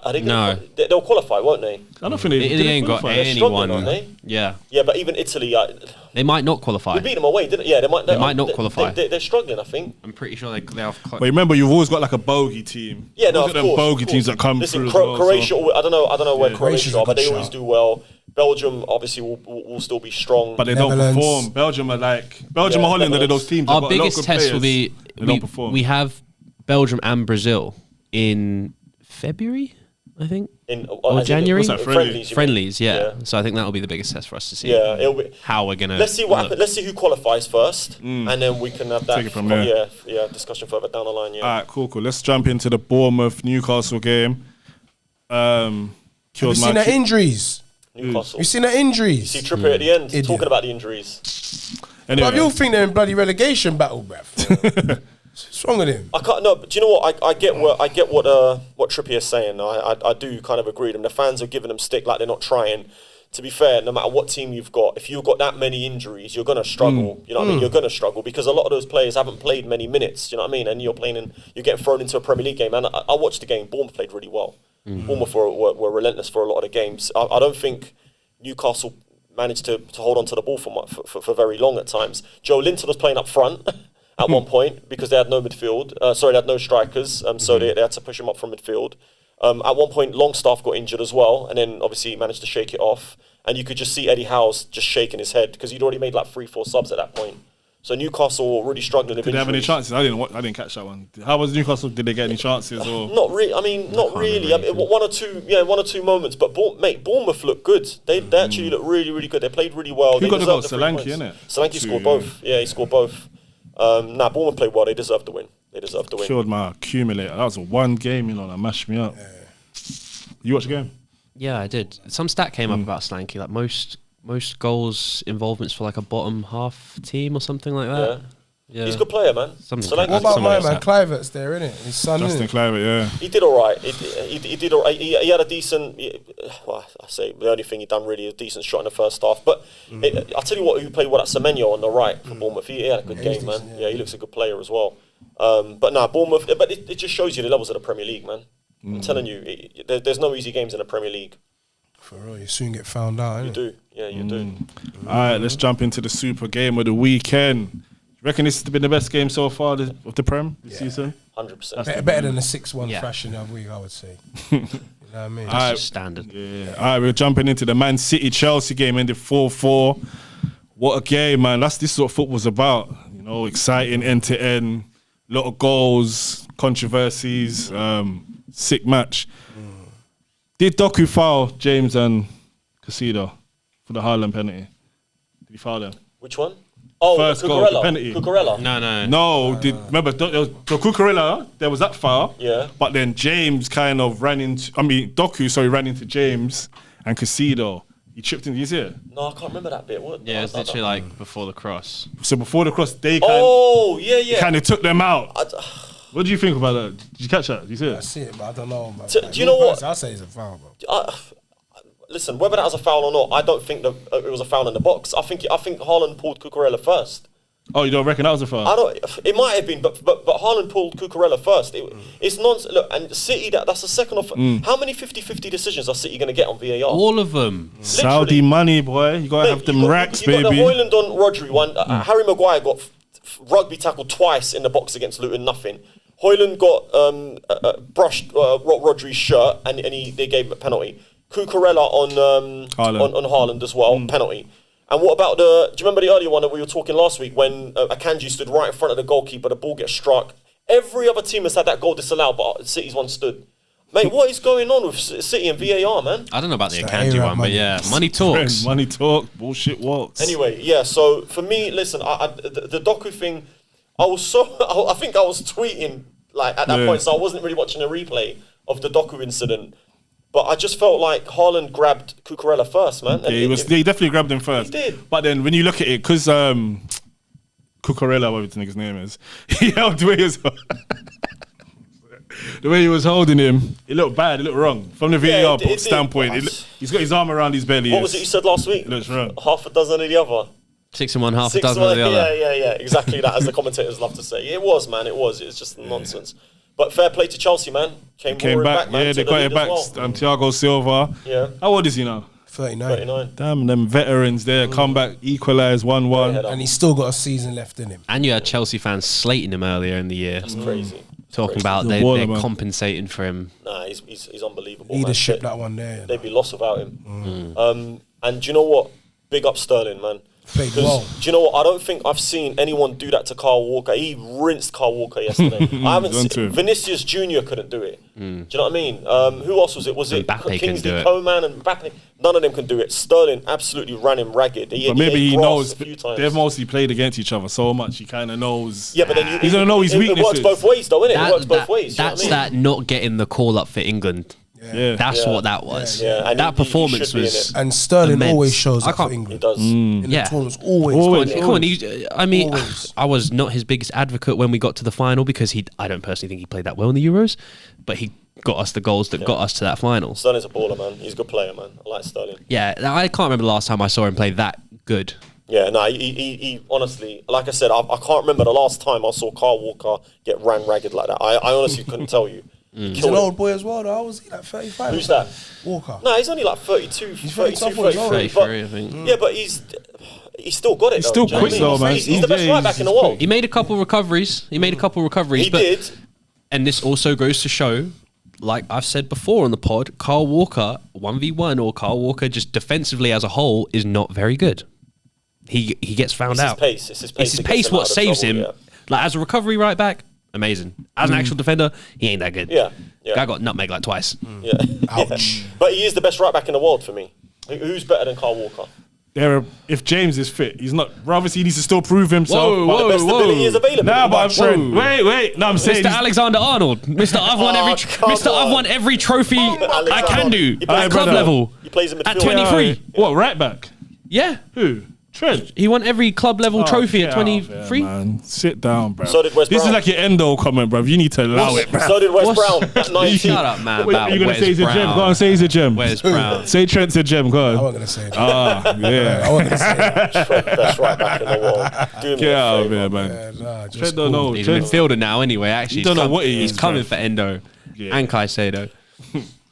I think No. they'll qualify, won't they? winning. I don't think they. They ain't got qualify. anyone. struggling, aren't they? Yeah, Yeah, but even Italy, they might not qualify. we beat them away, didn't? Yeah, they might. might not qualify. They're struggling, I think. I'm pretty sure they have. But remember, you've always got like a bogey team. Yeah, no, Look of at course. them bogey of teams course. that come Listen, through. as well, so- Croatia. I don't know where Croatia's Croatia a are, but good they always shout. do well. Belgium obviously will still be strong. But they don't Netherlands. perform. Belgium are like Belgium Yeah, and Holland. They're Netherlands. those teams. Our that got a lot of biggest good test will players. be They don't perform. we have Belgium and Brazil in February, I think. Or January? What's that, Friendlies, you mean? Friendlies, yeah. So I think that will be the biggest test for us to see. Yeah, it'll be. How we're gonna. Let's see what happens. Let's see who qualifies first, and then we can have that. Take it from there. Yeah, discussion further down the line. Yeah. All right, cool. Let's jump into the Bournemouth Newcastle game. Have you seen the injuries? Newcastle. You seen the injuries? See Trippier at the end Idiot. talking about the injuries. Anyway, Bruv, you'll think they're in bloody relegation battle, bruv. What's wrong with him? I can't. No, but do you know what? I get what Trippier is saying. I do kind of agree with him. The fans are giving them stick like they're not trying. to be fair, no matter what team you've got, if you've got that many injuries, you're going to struggle. You know what I mean? You're going to struggle because a lot of those players haven't played many minutes. You know what I mean? And you're getting thrown into a Premier League game. And I watched the game. Bournemouth played really well. Bournemouth were relentless for a lot of the games. I don't think Newcastle managed to hold on to the ball for very long at times. Joe Linton was playing up front at one point because they had no midfield. They had no strikers, so they had to push him up from midfield. At one point, Longstaff got injured as well, and then obviously he managed to shake it off. And you could just see Eddie Howe's just shaking his head because he'd already made like 3-4 subs at that point. So Newcastle were really struggling. Did they have any chances? I didn't catch that one. How was Newcastle? Did they get any chances? Or not really. I mean, not really. I mean, one or two moments. But Bournemouth looked good. They actually looked really, really good. They played really well. Who got the goal? Solanke, innit? Solanke scored both. Yeah, he scored both. Bournemouth played well. They deserved the win. Killed my accumulator. That was a one game, that mashed me up. Yeah. You watched the game? Yeah, I did. Some stat came up about Solanke, like most goals involvements for like a bottom half team or something like that. Yeah. He's a good player, man. What about my man Kluivert's there, isn't it? His son, Justin Kluivert, yeah. He did all right. He did all right. He had a decent. Well, I say the only thing he done really a decent shot in the first half. But I'll tell you what, who played at Semenyo on the right for Bournemouth. He had a good game, man. Decent, yeah, he looks a good player as well. Bournemouth. But it just shows you the levels of the Premier League, man. I'm telling you, there's no easy games in the Premier League. For real, you soon get found out. You do, yeah, you do. All right, let's jump into the super game of the weekend. You reckon this has been the best game so far of the Prem this season? 100%. Better than the 6-1 thrashing the other week, I would say. You know what I mean? That's just standard. Yeah. All right, we're jumping into the Man City-Chelsea game, ended 4-4. What a game, man. This is what football's about. Exciting end-to-end, lot of goals, controversies, sick match. Did Doku foul James and Caicedo for the Haaland penalty? Did he foul them? Which one? Oh, first goal, the penalty. Cucurella. No. Remember, the Cucurella, there was that foul. Yeah. But then James kind of ran into James and Caicedo. He chipped in. You see it? No, I can't remember that bit. What? Yeah, it's literally like before the cross. So before the cross, they kind of took them out. What do you think about that? Did you catch that? Did you see it? I see it, but I don't know. Do you know what? I'll say it's a foul, bro. Listen, whether that was a foul or not, I don't think that it was a foul in the box. I think Haaland pulled Cucurella first. Oh, you don't reckon that was a foul? It might have been, but Haaland pulled Cucurella first. It's nonsense. Look, and City, that's the second off. How many 50-50 decisions are City going to get on VAR? All of them. Saudi money, boy. You got to have them racks, baby. You got the Højlund on Rodri one. Harry Maguire got rugby tackled twice in the box against Luton, nothing. Højlund got brushed Rodri's shirt and they gave him a penalty. Cucurella on Haaland as well, penalty. And what about do you remember the earlier one that we were talking last week when Akanji stood right in front of the goalkeeper, the ball gets struck? Every other team has had that goal disallowed, but City's one stood. Mate, what is going on with City and VAR, man? I don't know about the Akanji one, but yeah, money talks. Money talk, bullshit walks. Anyway, yeah, so for me, listen, the Doku thing, I think I was tweeting like at that point, so I wasn't really watching a replay of the Doku incident. But I just felt like Haaland grabbed Cucurella first, man. Yeah, he definitely grabbed him first. He did. But then when you look at it, because Cucurella, whatever the nigga's name is, he held the way he was holding him, it looked bad, it looked wrong. From the VAR standpoint, he's got his arm around his belly. What was it you said last week? It looks wrong. Half a dozen of the other. 6 and 1, half a dozen of the other. Yeah, exactly that, as the commentators love to say. It was, man, it was just nonsense. But fair play to Chelsea, man. Came back, man. Yeah, they got it back. Well. Thiago Silva. Yeah. How old is he now? 39. Damn, them veterans there. Come back, equalise 1-1. And he's still got a season left in him. And you had Chelsea fans slating him earlier in the year. That's crazy. Talking about they're compensating for him. Nah, he's unbelievable. Leadership, that one there. They'd be lost without him. And do you know what? Big up Sterling, man. Played well. Do you know what? I don't think I've seen anyone do that to Kyle Walker. He rinsed Kyle Walker yesterday. I haven't seen Vinicius Jr. couldn't do it. Do you know what I mean? Who else was it? Was Mbappe it Kingsley Coman and Mbappe? None of them can do it. Sterling absolutely ran him ragged. But maybe he knows. They've mostly played against each other so much. He kind of knows. Yeah, but then he's gonna know his weaknesses. It works both ways, though, innit? It works both ways. That's that not getting the call up for England. Yeah. That's what that was. Yeah. That performance was. And Sterling immense. always shows up for England. He does. In the tournaments, always. Come on. I was not his biggest advocate when we got to the final because I don't personally think he played that well in the Euros, but got us the goals that got us to that final. Sterling's a baller, man. He's a good player, man. I like Sterling. Yeah, I can't remember the last time I saw him play that good. Yeah, no, he honestly, like I said, I can't remember the last time I saw Kyle Walker get ran ragged like that. I honestly couldn't tell you. He's an old boy as well, though. How was he, like 35? Who's that? Walker. No, he's only like 32, He's 32, 33, 33. 33, I think. Yeah, but he's still got it. He's though, still do you know what quick I mean? though, man. He's the best Yeah, right back in the world. He made a couple recoveries. He but did. And this also goes to show, like I've said before on the pod, Kyle Walker 1v1 or Kyle Walker just defensively as a whole is not very good. He gets found It's out. It's his pace. It's his pace what saves him. Like as a recovery right back, amazing. As an actual defender, he ain't that good. Yeah. Guy got nutmeg like twice. Yeah. Ouch. But he is the best right back in the world for me. Who's better than Kyle Walker? If James is fit, he's not. Obviously, he needs to still prove himself. Whoa, but The best ability is available. Nah, but I'm saying, Whoa. wait. No, I'm saying, Mr. Alexander Arnold, Mr. I've won every, come Mr. I've on. won every trophy I can do He plays at club brother. level. He plays in midfield. At 23. What, right back? Yeah, Who? Trent. he won every club level trophy at Get out of 23. here, man. Sit down, bro. So did West This Brown. is like your endo comment, bro. You need to allow it, bro. So did West What's- Brown at 19. Shut up, man. What about are you going to Wes say he's a gem? Brown. Go on, say he's a gem. Where's Brown? Say Trent's a gem, go I on. wasn't going to say that. Ah, yeah. I wasn't going to say that. Best right back in the world. Do me Get a out of favour. here, man. Yeah, nah, just Trent don't cool. know. He's a Trent, midfielder now anyway, actually. You don't He's know what he He's is, coming bruv. for Endo Yeah. and Caicedo.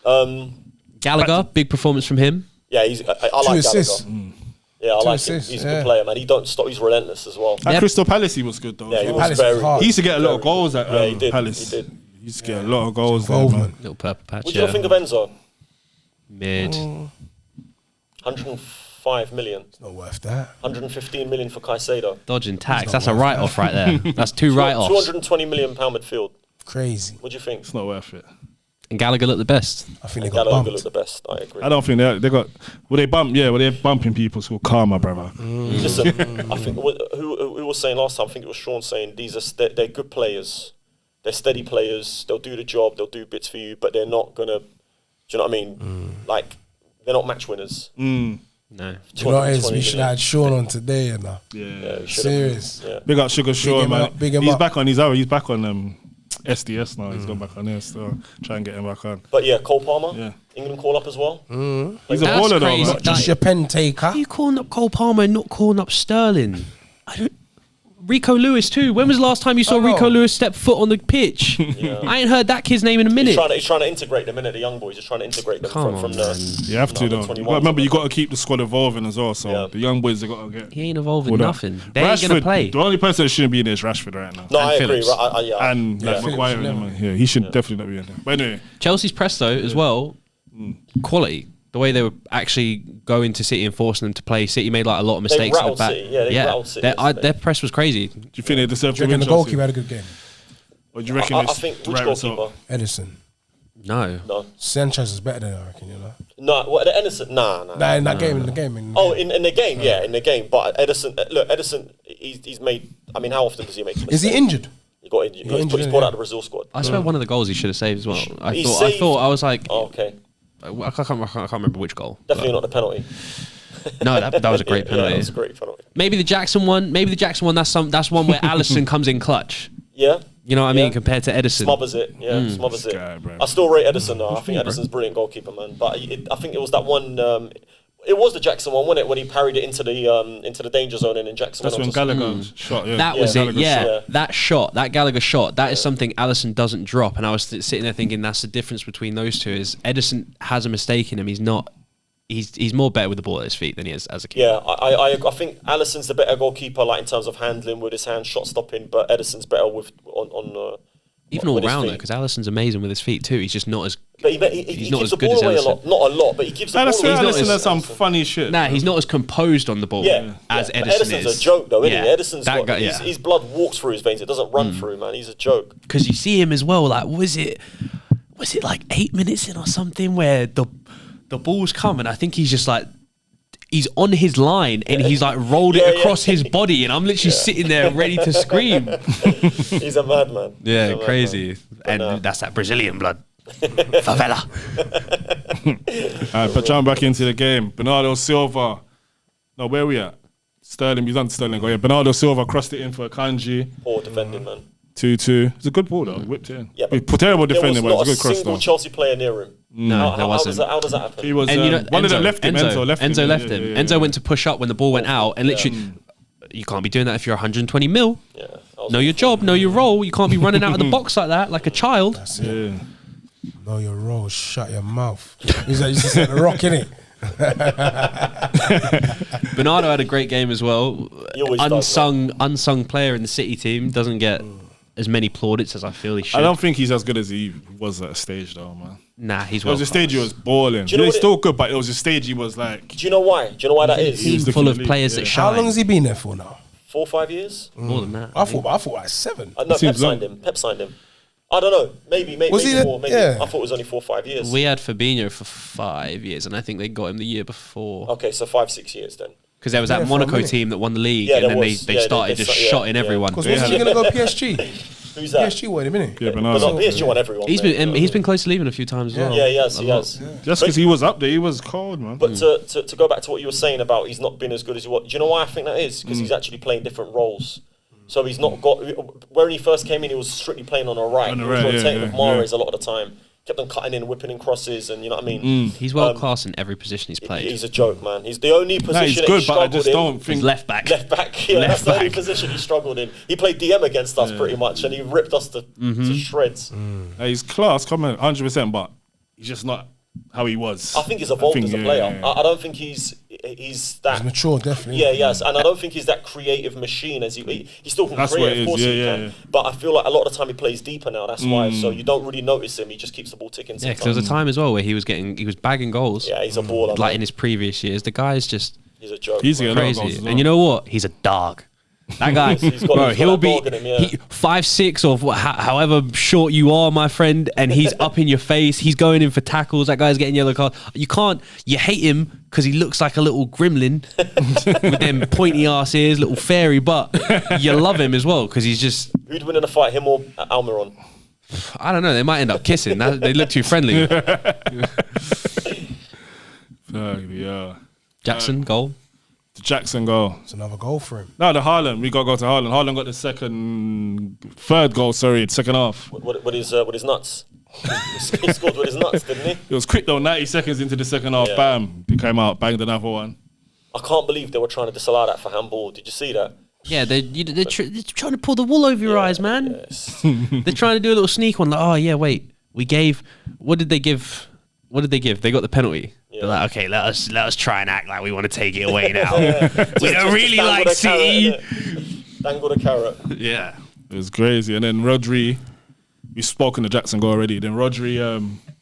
Um, Gallagher, big performance from him. yeah, I like 2 assists. Gallagher. Yeah, I like assists, him. He's a yeah. good player, man. He don't stop. He's relentless as well. At Yep. Crystal Palace, he was good, though. Yeah, as he well. was Palace very. was hard. He used to get a lot of goals at Yeah, he did. Palace. He did. He used to get a lot of goals there, man. Involvement. Little purple patch. What do you think of Enzo? Mid. 105 million. Not worth that. 115 million for Caicedo. Dodging tax. not That's a worth write off right there. That's two write offs. 220 million pound midfield. Crazy. What do you think? It's not worth it. And Gallagher looked the best. I think they got Gallagher bumped. look the best. I agree. I don't think they got. Well, they bump. Yeah, well, they're bumping people. It's called karma, brother. Listen, I think who was saying last time? I think it was Sean saying they're good players. They're steady players. They'll do the job. They'll do bits for you, but they're not gonna. Do you know what I mean? Like they're not match winners. No. You know what it is? 220 We should have million. had Sean on today, you know. Yeah, Yeah. we should've. Serious. Yeah. Big up Sugar Shaw, him man. up, big him He's up. back on. He's back on SDS now. He's gone back on there. So try and get him back on. But yeah, Cole Palmer. Yeah. England call up as well. He's a That's baller, though, crazy. man. Not just your pen taker. Why are you calling up Cole Palmer and not calling up Sterling? I don't. Rico Lewis too. When was the last time you saw I know. Rico Lewis step foot on the pitch? I ain't heard that kid's name in a minute. He's trying to integrate them in the young boys. He's trying to integrate them Come from on, the. man. You have to, though. under You 21s gotta remember, you and that. got to keep the squad evolving as well. So Yeah. the young boys, they got to get. He ain't involved in Hold up. nothing. They ain't gonna Rashford, play. The only person that shouldn't be in there is Rashford right now. No, I And agree. Phillips. Right, yeah. And like Phillips Maguire, should and never- him, yeah, he should definitely not be in there. But anyway, Chelsea's press though as well, quality. The way they were actually going to City and forcing them to play. City made like a lot of mistakes in the rattled back. City. Yeah, they rattled City yesterday. Their press was crazy. do you think they deserve Do you to reckon win the Chelsea? goalkeeper had a good game? Or do you reckon I it's think the which right result? goalkeeper? Edison. No. No, Sanchez is better than I reckon, you know. no. What the Edison? Nah. Nah, in that game, in the game. Oh, in the game, yeah, in the game. But Edison, look, Edison, he's made. I mean, how often does he make? Is he injured? He got injured. got injured, He's brought yeah. out the Brazil squad. I swear one of the goals he should have saved as well. I He thought. saved- I was like, Oh, okay. I can't remember which goal. Definitely not the penalty. No, that was a great Yeah, penalty. that was a great penalty. Maybe the Jackson one. That's one where Allison comes in clutch. Yeah. You know what I mean Yeah. compared to Edison. Smothers it, yeah, smothers This it. guy, bro. I still rate Edison though. I think Edison's a brilliant goalkeeper, man. But I think it was that one. It was the Jackson one, wasn't it? When he parried it into the danger zone, and then Jackson. That's when went on to- Gallagher shot. Yeah, That was it, Gallagher yeah. shot. Yeah. That shot, that Gallagher shot, that is something Allison doesn't drop. And I was sitting there thinking that's the difference between those two is Edison has a mistake in him. He's not. He's more better with the ball at his feet than he is as a keeper. Yeah, I think Alisson's the better goalkeeper, like in terms of handling with his hands, shot stopping. But Edison's better with on. Even all with his round though, feet. because Allison's amazing with his feet too. He's just not as. But he he's not gives as the good ball as away a Ellison. lot, not a lot, but he gives the ball That's away. why He's not Allison as- does some funny shit. Nah, he's not as composed on the ball Yeah, as yeah. But Edison Edison's is. a joke though, isn't he? Yeah. Edison's That got, guy, yeah. his blood walks through his veins. It doesn't run through, man. He's a joke. Because you see him as well. Like, was it like 8 minutes in or something where the ball's come and I think he's just like. He's on his line and he's like rolled Yeah, it yeah. across his body, and I'm literally sitting there ready to scream. He's a madman. He's a Yeah, madman. crazy. And no. that's that Brazilian blood. Favela. All right, but jump back into the game. Bernardo Silva. No, where we at? Sterling. He's on Sterling. Oh, yeah. Bernardo Silva crossed it in for Kanji. Poor defending, man. 2-2. It's a good ball though. Whipped it in. Yeah, but terrible there was defending, but not it's a a good cross single though. Chelsea player near him. No, there wasn't. How does that happen? He was And you know, one of them Enzo- left him. Enzo left him. Enzo left him. Yeah. Enzo went to push up when the ball went out, and literally, you can't be doing that if you're 120 mil. Yeah, that was Know your job, know your role. You can't be running out of the box like that, like a child. That's it. Yeah. Know your role, shut your mouth. He's like, you just set the rock, innit? Bernardo had a great game as well. He always does, Unsung player in the City team, doesn't get as many plaudits as I feel he should. I don't think he's as good as he was at a stage though, man. Nah, he's There was a stage he was balling. Do you know He's what still good, but it was a stage he was like. Do you know why? Do you know why that is? team the full of King of players League, that yeah. How shine. long has he been there for now? 4 or 5 years? More than that. I thought like 7. No, Pep seems signed long. him. Pep signed him. I don't know. Maybe Was he more. Maybe. yeah. I thought it was only 4 or 5 years. We had Fabinho for 5 years, and I think they got him the year before. Okay, so 5-6 years then. Because there was Yeah, that for a Monaco minute. team that won the league, Yeah, and there then was. they Yeah, started they just yeah, shotting yeah. everyone. Because wasn't he going to go PSG? Who's that? PSG wanted him, innit? Yeah, But no, Bernardo. PSG won everyone. He's mate. been he's been close to leaving a few times as well. Yeah, he has. A He lot. has. Just because he was up there, he was cold, man. But to go back to what you were saying about he's not been as good as he was, do you know why I think that is? Because he's actually playing different roles. So he's not got, when he first came in, he was strictly playing on the right. On the He was right, yeah, rotating yeah, with Mahrez a lot of the time. Kept on cutting in, whipping in crosses, and you know what I mean? He's world class in every position he's played. He's a joke, man. He's the only position Nah, he's that good, he but I struggled just in. don't He's think. left back. Left back, yeah, Left that's the only back. position he struggled in. He played DM against us pretty much, and he ripped us to shreds. He's class, come on, 100%, but he's just not how he was. I think he's evolved as a yeah, player. yeah, yeah. I don't think he's that. He's mature, definitely. Yeah, yes, and I don't think he's that creative machine as he still can That's what create, it of is, course yeah, he yeah, can. yeah. But I feel like a lot of the time he plays deeper now. That's why. So you don't really notice him. He just keeps the ball ticking. Yeah, because there was a time as well where he was bagging goals. Yeah, he's a baller. Like man. in his previous years, the guy's just He's a joke. He's man. getting a lot of goals crazy. as And well. you know what? He's a dog. That guy, He's got bro, that he'll be dog in him, yeah. 5'6" or however short you are, my friend, and he's up in your face. He's going in for tackles. That guy's getting yellow cards. You hate him because he looks like a little gremlin with them pointy ass ears, little fairy. But you love him as well because he's just, Who'd win in a fight, him or Almiron? I don't know. They might end up kissing. They look too friendly. Yeah. Jackson goal. The Jackson goal. It's another goal for him. No, the Haaland. We got to go to Haaland. Haaland got the third goal, second half. With his nuts. He scored with his nuts, didn't he? It was quick though, 90 seconds into the second half, Yeah. bam. He came out, banged another one. I can't believe they were trying to disallow that for handball. Did you see that? Yeah, they're trying to pull the wool over your eyes, man. Yes. They're trying to do a little sneak one. Like, oh yeah, wait, we gave. What did they give? They got the penalty. Yeah. They're like, okay, let us try and act like we want to take it away now. We don't Just really dangle like the City. carrot, innit? Dangle the carrot. Yeah. It was crazy. And then Rodri, we spoke on the Jackson goal already. Then Rodri,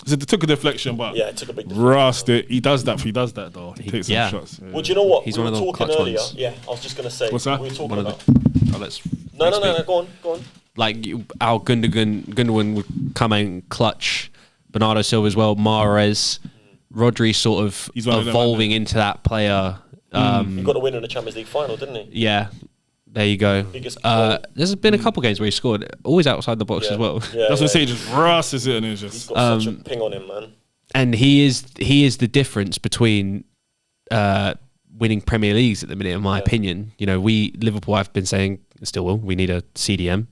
they took a deflection, but Yeah, it took a big Rust it. He does that though. He takes some yeah. shots. Yeah. Well, do you know what? He's we one were of the talking clutch earlier. ones. Yeah, I was just going to say. What's that? We were talking One of about. the. Oh, let's. No, next week. go on. Like our Gundogan would come in clutch. Bernardo Silva as well. Mahrez, Rodri sort of He's one of them, evolving into that player. He got a winner in the Champions League final, didn't he? Yeah, there you go. Biggest goal. There's been a couple games where he scored, always outside the box Yeah. as well. Yeah, That's what I yeah. say. Just Rust is it, and it's He's just. got such a ping on him, man. And he is the difference between winning Premier Leagues at the minute, in my opinion. You know, Liverpool, I've been saying, still will, we need a CDM.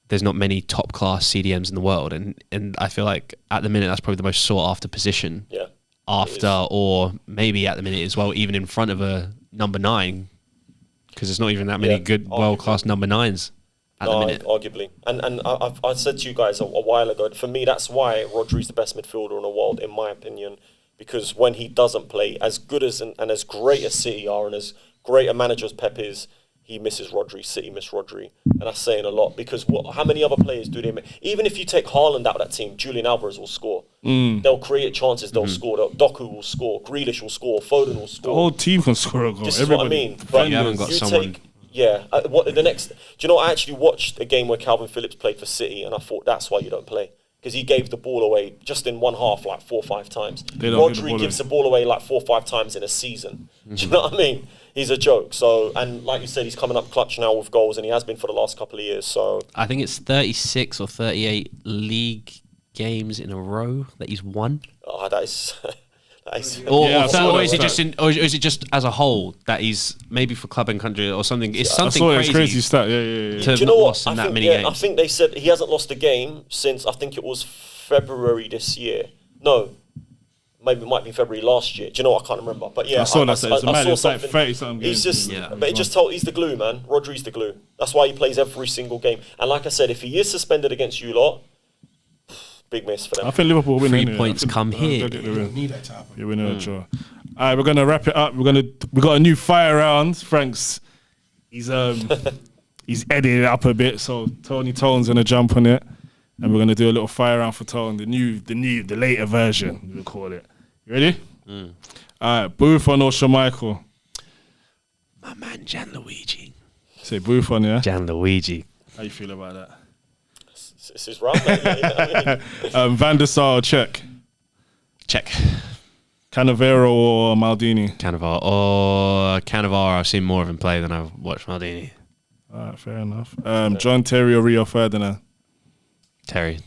There's not many top class CDMs in the world, and I feel like at the minute that's probably the most sought after position. Yeah. After, or maybe at the minute as well, even in front of a number 9, because there's not even that many Yeah, good world class number 9s at the minute. Arguably. And I said to you guys a while ago, for me, that's why Rodri's the best midfielder in the world, in my opinion, because when he doesn't play, as good as and as great as City are and as great a manager as Pep is, he misses Rodri. City miss Rodri. And that's saying a lot because how many other players do they make? Even if you take Haaland out of that team, Julian Alvarez will score. They'll create chances, they'll score. Doku will score. Grealish will score. Foden will score. The whole team can score a goal. This is what I mean. But You haven't got you someone- take, yeah. The next. Do you know? I actually watched a game where Calvin Phillips played for City, and I thought that's why you don't play because he gave the ball away just in one half like 4 or 5 times. They don't give the Rodri ball gives away. the ball away like 4 or 5 times in a season. Do you know what I mean? He's a joke. So, and like you said, he's coming up clutch now with goals, and he has been for the last couple of years. So, I think it's 36 or 38 league games in a row that he's won. that's Or, Yeah, I saw or that is it stat. just or is it just as a whole that he's maybe for club and country or something? It's I something saw it, it's crazy. crazy stat. Yeah. To Do have you not know what? lost in that think, many I games. think they said he hasn't lost a game since I think it was February this year. No, maybe it might be February last year. Do you know what? I can't remember. But yeah, I saw that. It's I mad. saw It's like something. 30-something He's games. just, Yeah. but it just told he's the glue, man. Rodri's the glue. That's why he plays every single game. And like I said, if he is suspended against you lot, big miss for them. I think Liverpool win. 3 innit? points I think- come here. they'll get the win. Need that to happen. Yeah, we know the draw. All right, we're gonna wrap it up. We got a new fire round. Frank's he's he's edited it up a bit, so Tony Tone's gonna jump on it, and we're gonna do a little fire round for Tone, the later version we'll call it. You ready? All right, Buffon or Schmeichel? My man Gianluigi. Say Buffon, yeah. Gianluigi. How you feel about that? This is round, mate. Van der Sar, check. Check. Cannavaro or Maldini? Cannavaro. Oh, Cannavaro. I've seen more of him play than I've watched Maldini. All right, fair enough. John Terry or Rio Ferdinand? Terry.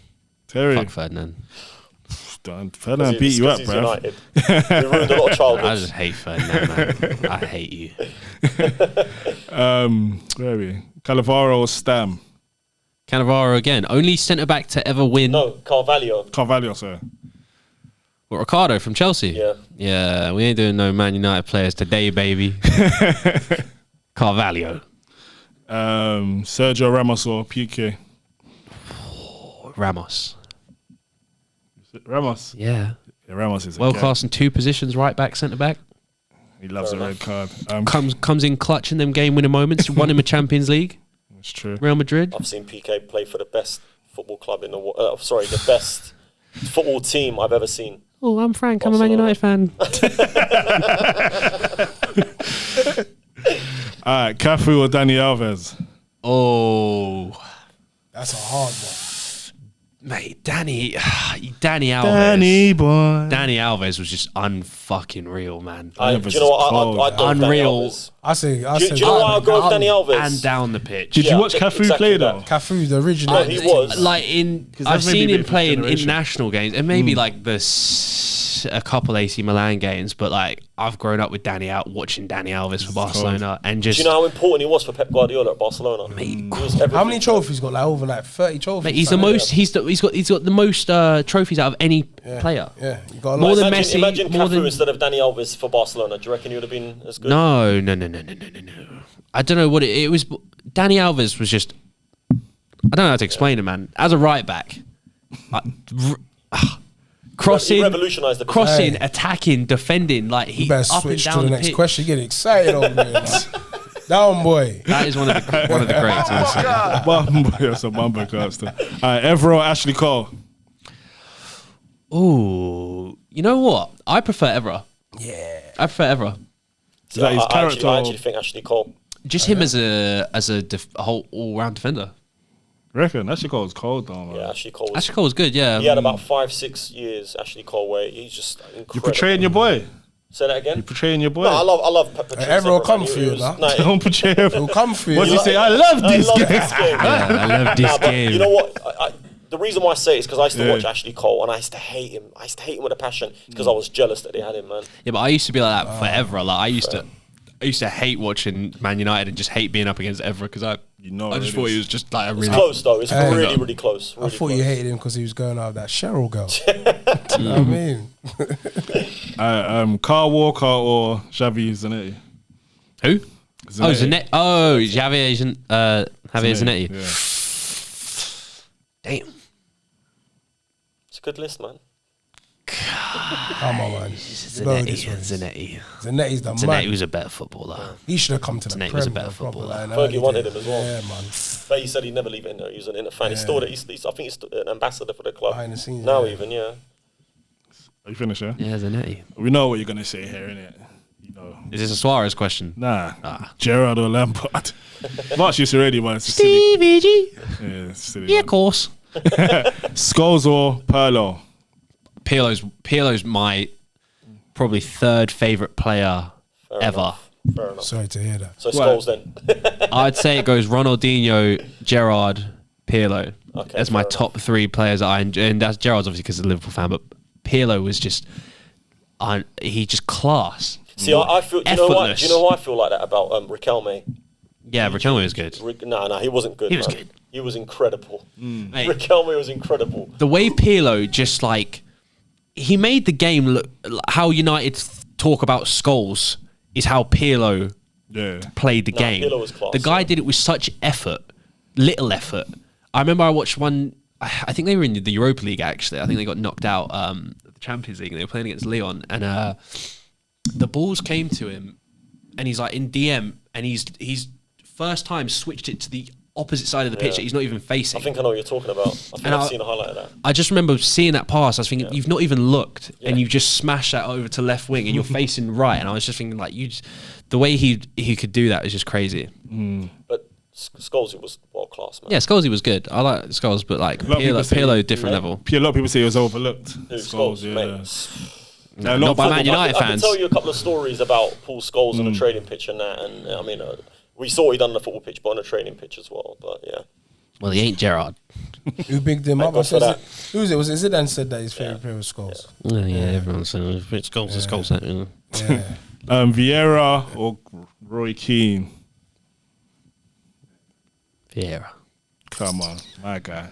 Terry. Fuck Ferdinand. Ferdinand beat you up, He's bro. United. We ruined a lot of I childhoods. just hate Ferdinand, man. I hate you. Where are we? Cannavaro or Stam? Cannavaro again. Only centre back to ever win. No, Carvalho. Carvalho, sorry. What, Ricardo from Chelsea? Yeah. Yeah, we ain't doing no Man United players today, baby. Carvalho. Sergio Ramos or PK? Ramos. Ramos. Yeah. Yeah, Ramos is a Well gang. class in 2 positions, right back, centre back. He loves Fair a red card. Comes in clutch in them game winning moments. Won him a Champions League. It's true. Real Madrid. I've seen PK play for the best football club in the world. Sorry, the best football team I've ever seen. Oh, I'm Frank. I'm a Man United fan. All right, Cafu or Dani Alves? Oh, That's a hard one. mate, Danny Alves. boy. Danny Alves was just unfucking real, man. Do Alves you know what? is I'd go with Dani Unreal. Alves. I say, Do you know why I'll go with Dani Alves? And down the pitch. Did Yeah, you watch Cafu exactly play that. though? Cafu, the original. Oh, he was. Like I've that's maybe seen a him bit of play in generation. international games and maybe like a couple AC Milan games, but like I've grown up with watching Danny Alves for Barcelona, and Do just you know how important he was for Pep Guardiola at Barcelona? He was everything. How many trophies got? Like over like 30 trophies. mate, he's the Like, most. He's got the most trophies out of any player. Yeah, you got a More lot. than Imagine, Messi, imagine more Cafu than- instead of Dani Alves for Barcelona. Do you reckon he would have been as good? No. I don't know what it was. Danny Alves was just. I don't know how to explain it, man. As a right back, crossing, He revolutionised the position. crossing, Hey. attacking, defending, like You he better up and switch to down the the next pitch. question. Get excited over there. Down, boy. That is one of the greats. Honestly. That's a bumper caster. All right, Evra or Ashley Cole? Ooh, you know what? I prefer Evra. Yeah. I prefer Evra. Is that his I character? actually think Ashley Cole. Just him as a whole all round defender. Reckon Ashley Cole's cold though, man. Yeah, Ashley Cole. Ashley Cole was good. Yeah. He had about 5-6 years. Ashley Cole, where he's just incredible. You portraying your boy. Say that again. You portraying your boy. No, I love Patrice Everyone Evra, come man. for He you, was- nah. no, Don't portray him. He'll come for you. What's he like- say? I love I this love game. this game. I love this Nah, but game. you know what? The reason why I say it is because I used to Yeah. watch Ashley Cole and I used to hate him. I used to hate him with a passion because I was jealous that they had him, man. Yeah, but I used to be like that forever. Like I used to hate watching Man United and just hate being up against Evra because I just thought he was just like a It's really close though. It's Hey. really, really close. I Really thought close. you hated him because he was going out with that Cheryl girl. You know what I mean? Carl Walker or Xavi Zanetti? Who? Zanetti. Oh, Zanetti. Oh, Javier Zanetti. Yeah. Damn. It's a good list, man. Come on, man. Go this way. Zanetti. Zanetti's the Zanetti man. was a better footballer. He should have come to the Zanetti Prem. was a better bro, proper, footballer. like, Fergie early wanted days. him as well. Yeah, man. But he said he'd never leave Inter. He was an Inter fan. He's still, I think he's an ambassador for the club. Behind the scenes, Now yeah. even, yeah. Are you finished, yeah? Yeah, Zanetti. We know what you're gonna say here, innit? You know. Is this a Suarez question? Nah. Gerrard or Lampard? March used already, man. It's a silly. Stevie G. Yeah, it's silly. Yeah, man. of course. Scholes or Pirlo? Pirlo's my probably third favorite player Fair ever. enough. Fair enough. Sorry to hear that. So Scholes then. I'd say it goes Ronaldinho, Gerrard, Pirlo. Okay, That's my fair top 3 players that I enjoy. And that's Gerrard's obviously because of a Liverpool fan, but Pirlo was just he just class. See, I feel. Do you know what? Do you know why I feel like that about Riquelme? Yeah, Riquelme was good. No, he wasn't good. He was good. He was incredible. Mate, Riquelme was incredible. the way Pirlo just like he made the game look how United talk about Scholes is how Pirlo played the game. Pirlo was class, the guy did it with such effort, little effort. I remember I watched one. I think they were in the Europa League actually. I think they got knocked out the Champions League. And they were playing against Lyon, and the balls came to him, and he's like in DM, and he's first time switched it to the opposite side of the pitch that he's not even facing. I think I know what you're talking about. I think I've seen a highlight of that. I just remember seeing that pass. I was thinking, you've not even looked, and you just smashed that over to left wing, and you're facing right. And I was just thinking, like, the way he could do that is just crazy. But Scholes was world class, man. Yeah, Scholes was good. I like Scholes, but like Pirlo, different level. A lot of people say he was overlooked. Scholes, yeah. Not by Man United I can fans. tell you a couple of stories about Paul Scholes on the training pitch and that, and I mean, we saw what he done on the football pitch, but on the training pitch as well. But yeah. Well, he ain't Gerrard. Who bigged him up? God for that. Who was it? Was it Zidane said that his favourite player was Scholes? Yeah, everyone's saying it's Scholes, it's Scholes. Yeah. Vieira or Roy Keane? Vieira. Come on, my guy.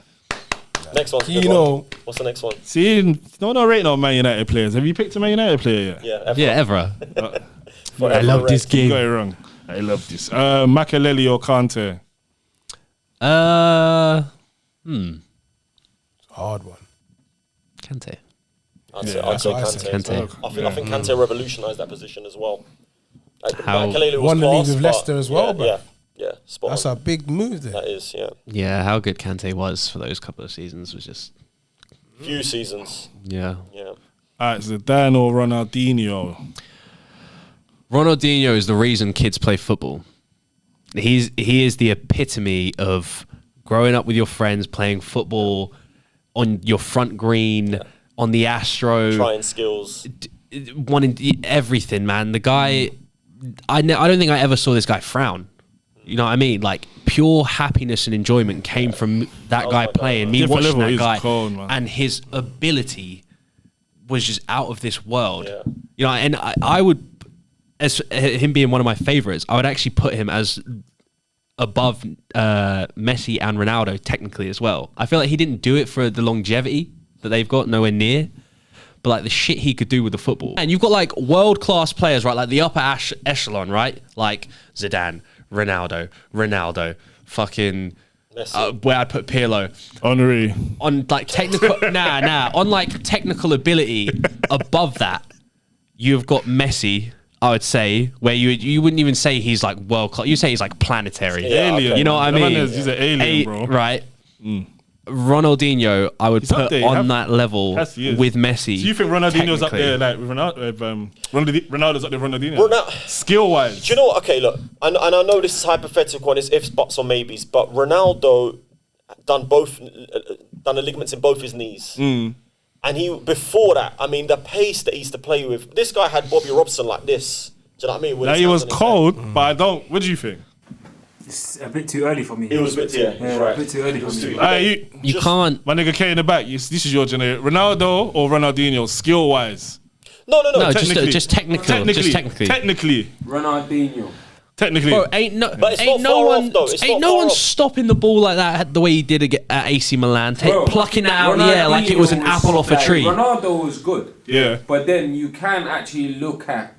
Next one's a good Kino. one. What's the next one? See, no rating on Man United players. Have you picked a Man United player yet? Yeah, Yeah, Evra. Forever I love this red. You game. got it wrong. I love this. Makelele or Kante? Hard one. Kante. I'd say that's what I Kante. said. as well. Kante. I think Kante revolutionised that position as well. How- Makelele was Won the league class, with but Leicester as well, bro. Yeah, spot That's on. a big move there. That is, yeah. Yeah, how good Kante was for those couple of seasons was just Few seasons, yeah. yeah. All right, Zidane or Ronaldinho? Ronaldinho is the reason kids play football. He is the epitome of growing up with your friends, playing football on your front green, on the Astro, Trying skills. wanting everything, man. The guy, I don't think I ever saw this guy frown. You know what I mean? Like pure happiness and enjoyment came from that guy my God, playing. man. Me Different watching level, that he's guy, cold, man. and his ability was just out of this world. Yeah. You know, and I would, as him being one of my favorites, I would actually put him as above Messi and Ronaldo technically as well. I feel like he didn't do it for the longevity that they've got, nowhere near. But like the shit he could do with the football. And you've got like world-class players, right? Like the upper echelon, right? Like Zidane, Ronaldo, fucking Messi. where I'd put Pirlo. Henry. On like technical on like technical ability above that, you've got Messi, I would say, where you wouldn't even say he's like world class. You say he's like planetary. Yeah, Alien. okay. You know what I The man mean? He's an alien, bro. Right. Ronaldinho, I would He's up put there, you on have- that level Yes, he is. with Messi. Do you think Ronaldinho's up technically. there, like with Ronaldo's up there with Ronaldinho? Skill wise. Do you know what? Okay, look, and I know this is hypothetical and it's ifs, buts, or maybes, but Ronaldo done the ligaments in both his knees. And he, before that, I mean, the pace that he used to play with, this guy had Bobby Robson like this. Do you know what I mean? With Now his he hands was on his cold, but I don't. What do you think? It's a bit too early for me. head. It was a bit, yeah, Yeah, right. a bit too early for me. You Just- can't. My nigga K in the back. This is your generation. Ronaldo or Ronaldinho, skill wise. No. No, just technical. Just technically. Ronaldinho. Technically. Bro, ain't no it's one not far off, though. It's ain't not no far one off. stopping the ball like that the way he did at AC Milan, plucking it out of the air like it was an apple off a tree. Ronaldo was good. Yeah. But then you can actually look at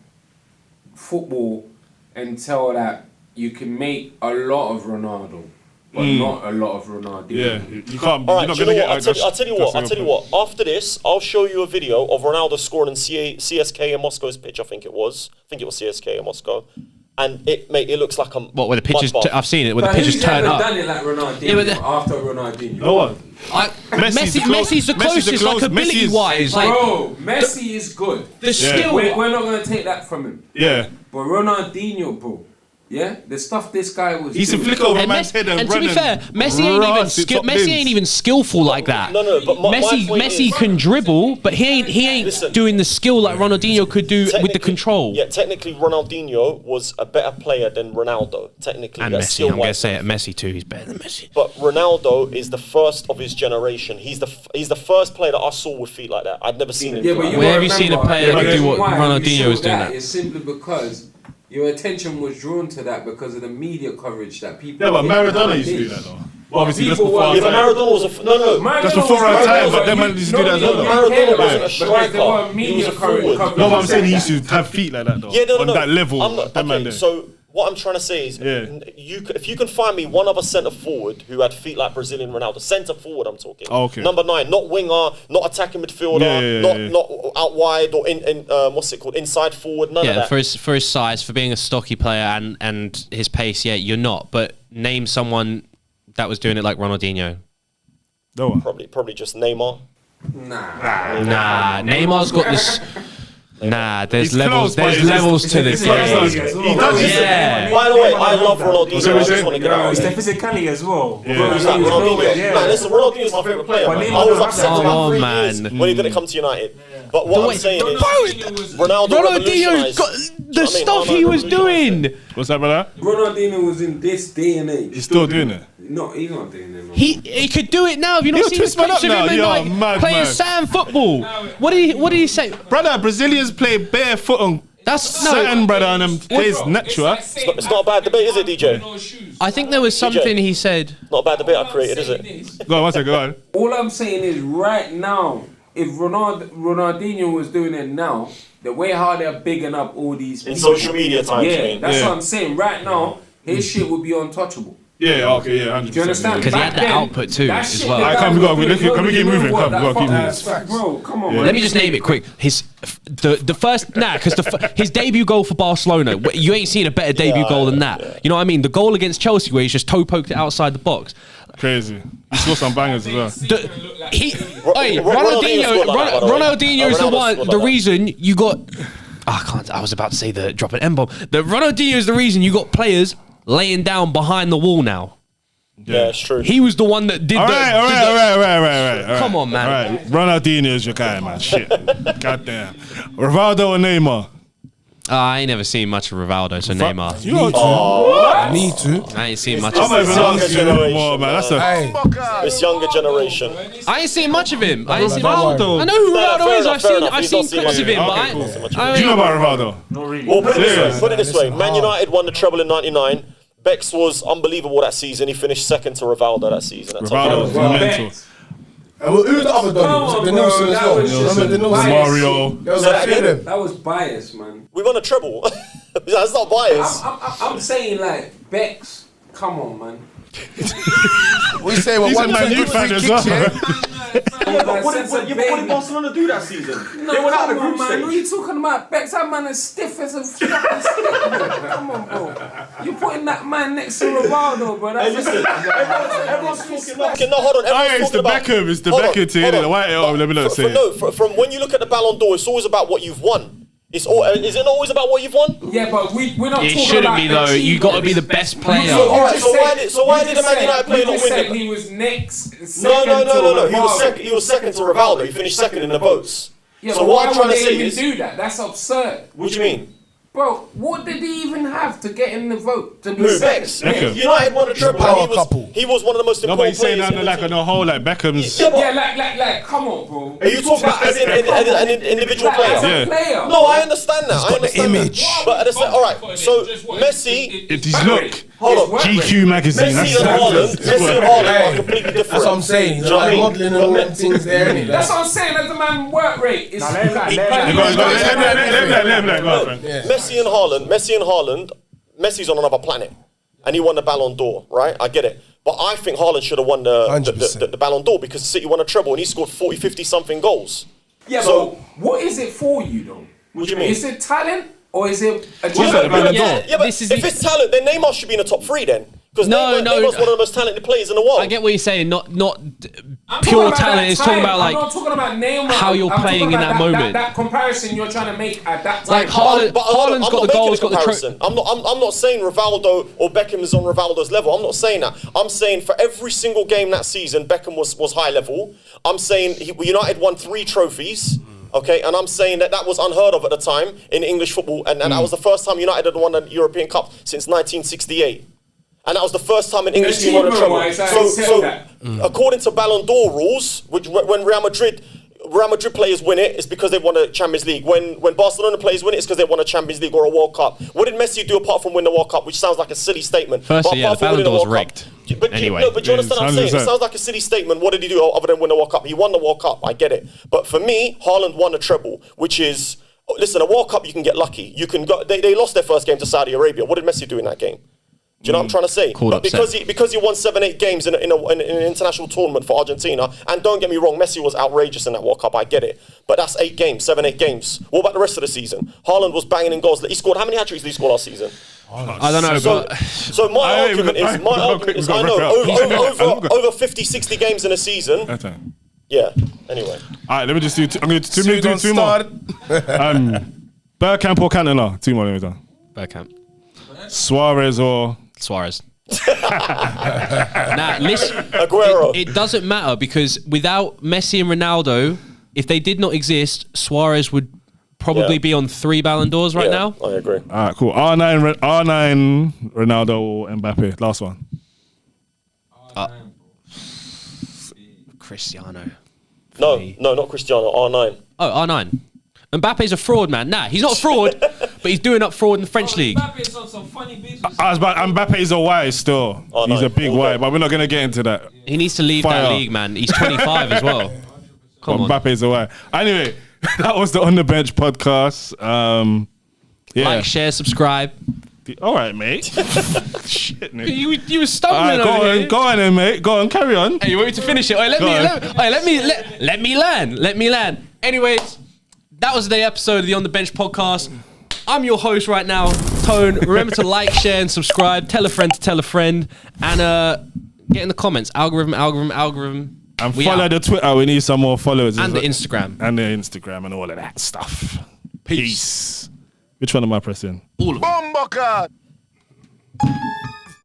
football and tell that you can make a lot of Ronaldo, but not a lot of Ronaldinho. Yeah. You can't. All you're right, not do you gonna know get. what? I'll tell you what. After this, I'll show you a video of Ronaldo scoring in CSK in Moscow's pitch. I think it was CSK in Moscow, and it looks like a What, where the pitches? mud bath. I've seen it. Where the But pitches who's turn ever up. done it like Ronaldinho Yeah, but after Ronaldinho? No one. Messi's the Messi's the closest, like closest. ability wise. Like Bro, Messi is good. the skill. We're not going to take that from him. Yeah. But Ronaldinho, bro, Yeah, the stuff this guy was. He used to doing. flick over And, man's head and and to run be fair, Messi ain't even skillful like that. No, but my point Messi is- can dribble, but he ain't Listen, doing the skill like Ronaldinho could do with the Technically- control. Yeah, technically Ronaldinho was a better player than Ronaldo. Technically, And that's Messi, skill I'm gonna wise. say it. Messi too. He's better than Messi. But Ronaldo is the first of his generation. He's the first player that I saw with feet like that. I'd never seen him. Yeah, do but that. you Where gotta have you seen a remember, player the that do reason what why Ronaldinho you saw was doing that that? is simply because your attention was drawn to that because of the media coverage that people. Yeah, but Maradona did. used to do that though. Well, obviously, that's People before were- our Yeah, but time. Maradona was a no. That's before our time, but them man used to do that as well. Maradona wasn't a striker. There were He media was a forward. coverage. No, but I'm saying he used to have feet like that though. Yeah, no. On that level, I'm not, them man okay, there. so what I'm trying to say is, Yeah. if you can find me one other centre forward who had feet like Brazilian Ronaldo, centre forward I'm talking. Oh, okay. Number 9, not winger, not attacking midfielder, Yeah. not out wide or in what's it called, inside forward, none of Yeah, that. for his size, for being a stocky player and his pace, yeah, you're not. But name someone that was doing it like Ronaldinho. No one. Probably just Neymar. Nah, Neymar's got this. Nah, there's He's levels. close, but There's it's just- levels to this. He does. Yeah. By the way, I love Ronaldinho. So I we just say- want to get out. It's the physicality as well. Who's that? Ronaldinho. Yeah. Man, listen, Ronaldinho's my favourite player. But Man. Neymar I was don't upset have for that. about 3 Oh, years man. when he didn't come to United. But what I'm saying is, Ronaldo Ronaldinho's got revolutionised. the stuff he was doing. What's that, brother? Ronaldinho was in this day and age. He's still doing it. No, he's not doing it. No. He could do it now. Have you not He'll seen the twist man clips up of him now. and, You're like, mad, playing man. sand football? What did he say? Brother, Brazilians play barefoot on That's satin, brother, and them plays natural. It's not a bad debate, is it, DJ? I think there was something he said. Not a bad debate I created, is it? Go on, one second, go on. All I'm saying is right now, if Ronaldinho was doing it now, the way how they're bigging up all these In people, social media times, you yeah, mean? that's Yeah. what I'm saying. Right now, his shit would be untouchable. Yeah, okay, yeah, 100%. Do you understand? Because he had Back the then, output too, that as shit well. the Alright, guy come, we was go, doing, can we keep you know moving? what, Come, that we gotta keep fuck- moving. Bro, come on, man. Let me just name it quick. His first because his debut goal for Barcelona, you ain't seen a better debut goal than that. You know what I mean? The goal against Chelsea where he's just toe poked it outside the box. Crazy. He scored some bangers as well. Ronaldinho is the Ronaldo one. scored The like that. reason you got. I can't. I was about to say the drop an M-bomb. The Ronaldinho is the reason you got players laying down behind the wall now. Yeah, it's true. He was the one that did All the. right, did all the- right. Come on, man. All right, Ronaldinho is your guy, man. Shit. Goddamn. Rivaldo and Neymar. I ain't never seen much of Rivaldo, so Neymar. You know, Me too. I ain't seen much I'm of not him. even asking you more, man. That's a. Hey, This younger generation. I ain't seen much of him. I ain't seen Rivaldo. I know who Fair Ronaldo is. enough, I've fair seen enough. I've He's seen not seen clips much of him, of but him. I Okay, Do you know about Rivaldo? Not really. Well, put it this Serious. way. Put it this way. Listen, Man United won the treble in '99. Bex was unbelievable that season. He finished second to Rivaldo that season. At Rivaldo was Tottenham. mental. who's the other Donny? Was it the Come on, Nelson bro, as that well? was just Remember the Nelson? bias. Mario. There was Say a that few of again? them. That was bias, man. We won a treble. That's not bias. I'm saying like Bex. Come on, man. We say well, He's a one Man U fan as well. What did Barcelona do that season? No, come on, man. What are you talking about? Bex, that man is stiff as a fucking stick. Come on, bro. You're putting that man next to Rivaldo, bro. That's Listen, everyone's talking about. Okay, no, hold on. Oh, yeah, Everyone's it's the talking about. Beckham. It's the Hold on, Beckham thing, hold innit? on. Why? Oh, let me not say it. No, from when you look at the Ballon d'Or, it's always about what you've won. Is it always about what you've won? Yeah, but we're not It talking shouldn't about be though. You got to be the best player. Alright, so why did the Man United player not win it? He was next. No. He was second to Rivaldo. He finished second in the votes. Yeah, So but what why I'm trying would to they say even is, do that? That's absurd. what do you mean? Bro, what did he even have to get in the vote? To be Who, second? Bex? Beckham. United won a treble. power and couple. He was one of the most No, but important he's saying players. that in the like team. on the whole, like Beckham's. Yeah, but Yeah, like, come on, bro. are you talking about as an individual Like, as player? a player. No, I understand that. I got the understand image. that. But at the same, all right. So Messi, It's look. hold on. GQ magazine. Messi and Haaland are completely different. That's what I'm saying. He's Do you know what I like mean? modelling and all them things there, innit? That's what I'm saying. That's the man work rate. It's let him Go on, go on. Messi and Haaland, Messi's on another planet, and he won the Ballon d'Or, right? I get it, but I think Haaland should have won the 100%. Ballon d'Or because City won a treble and he scored 40, 50 something goals. Yeah, So- but what is it for you though? What do you mean? Is it talent or is it a What's that, the Ballon d'Or? Yeah, but This is if the- it's talent, then Neymar should be in the top 3 then. Because Neymar's one of the most talented players in the world. I get what you're saying. Not I'm pure talking about talent. that It's talking time. about I'm not talking about Neymar. how you're I'm playing talking in about that moment. That comparison you're trying to make at that time. Like Haaland's I'm got not the making goals, a got the comparison. I'm not saying Rivaldo or Beckham is on Rivaldo's level. I'm not saying that. I'm saying for every single game that season, Beckham was high level. I'm saying United won 3 trophies. Okay, and I'm saying that was unheard of at the time in English football, and that was the first time United had won a European Cup since 1968. And that was the first time an English team won a treble. So according to Ballon d'Or rules, which when Real Madrid players win it, it's because they won a Champions League. When Barcelona players win it, it's because they won a Champions League or a World Cup. What did Messi do apart from win the World Cup, which sounds like a silly statement? Firstly, the Ballon d'Or's rigged. But anyway. do you understand what I'm saying? It sounds like a silly statement. What did he do other than win the World Cup? He won the World Cup. I get it. But for me, Haaland won a treble, which is, listen, a World Cup you can get lucky. You can go. They lost their first game to Saudi Arabia. What did Messi do in that game? Do you know what I'm trying to say? But because he won 7-8 games in an international tournament for Argentina, and don't get me wrong, Messi was outrageous in that World Cup, I get it. But that's 8 games, 7-8 games. What about the rest of the season? Haaland was banging in goals. He scored, how many hat-tricks did he score last season? I don't know, So my argument is, I know, over 50, 60 games in a season. Yeah, anyway. All right, let me just do I'm going to do 2 more. Bergkamp or Cantona? 2 more, let me do. Bergkamp. Suarez or... Suarez. Nah, listen. Aguero. It doesn't matter because without Messi and Ronaldo, if they did not exist, Suarez would probably be on 3 Ballon d'Ors right now. I agree. All right, cool. R9 Ronaldo or Mbappe? Last one. Cristiano. No, not Cristiano. R9. Oh, R9. Mbappe's a fraud, man. Nah, he's not a fraud, but he's doing up fraud in the French league. Mbappe's on some funny business. Mbappe is a Y still. He's a big Y, but we're not going to get into that. He needs to leave that league, man. He's 25 as well. Come on. Mbappe is a Y. Anyway, that was the On The Bench podcast. Like, share, subscribe. All right, mate. Shit, Nick. You were stumbling over here. Go on then, mate. Go on, carry on. Hey, you want me to finish it? Let me land. Anyways, that was the episode of the On The Bench podcast. I'm your host right now, Tone. Remember to like, share, and subscribe. Tell a friend to tell a friend. And get in the comments. Algorithm. And follow the Twitter. We need some more followers. And the Instagram. And all of that stuff. Peace. Which one am I pressing? All of them.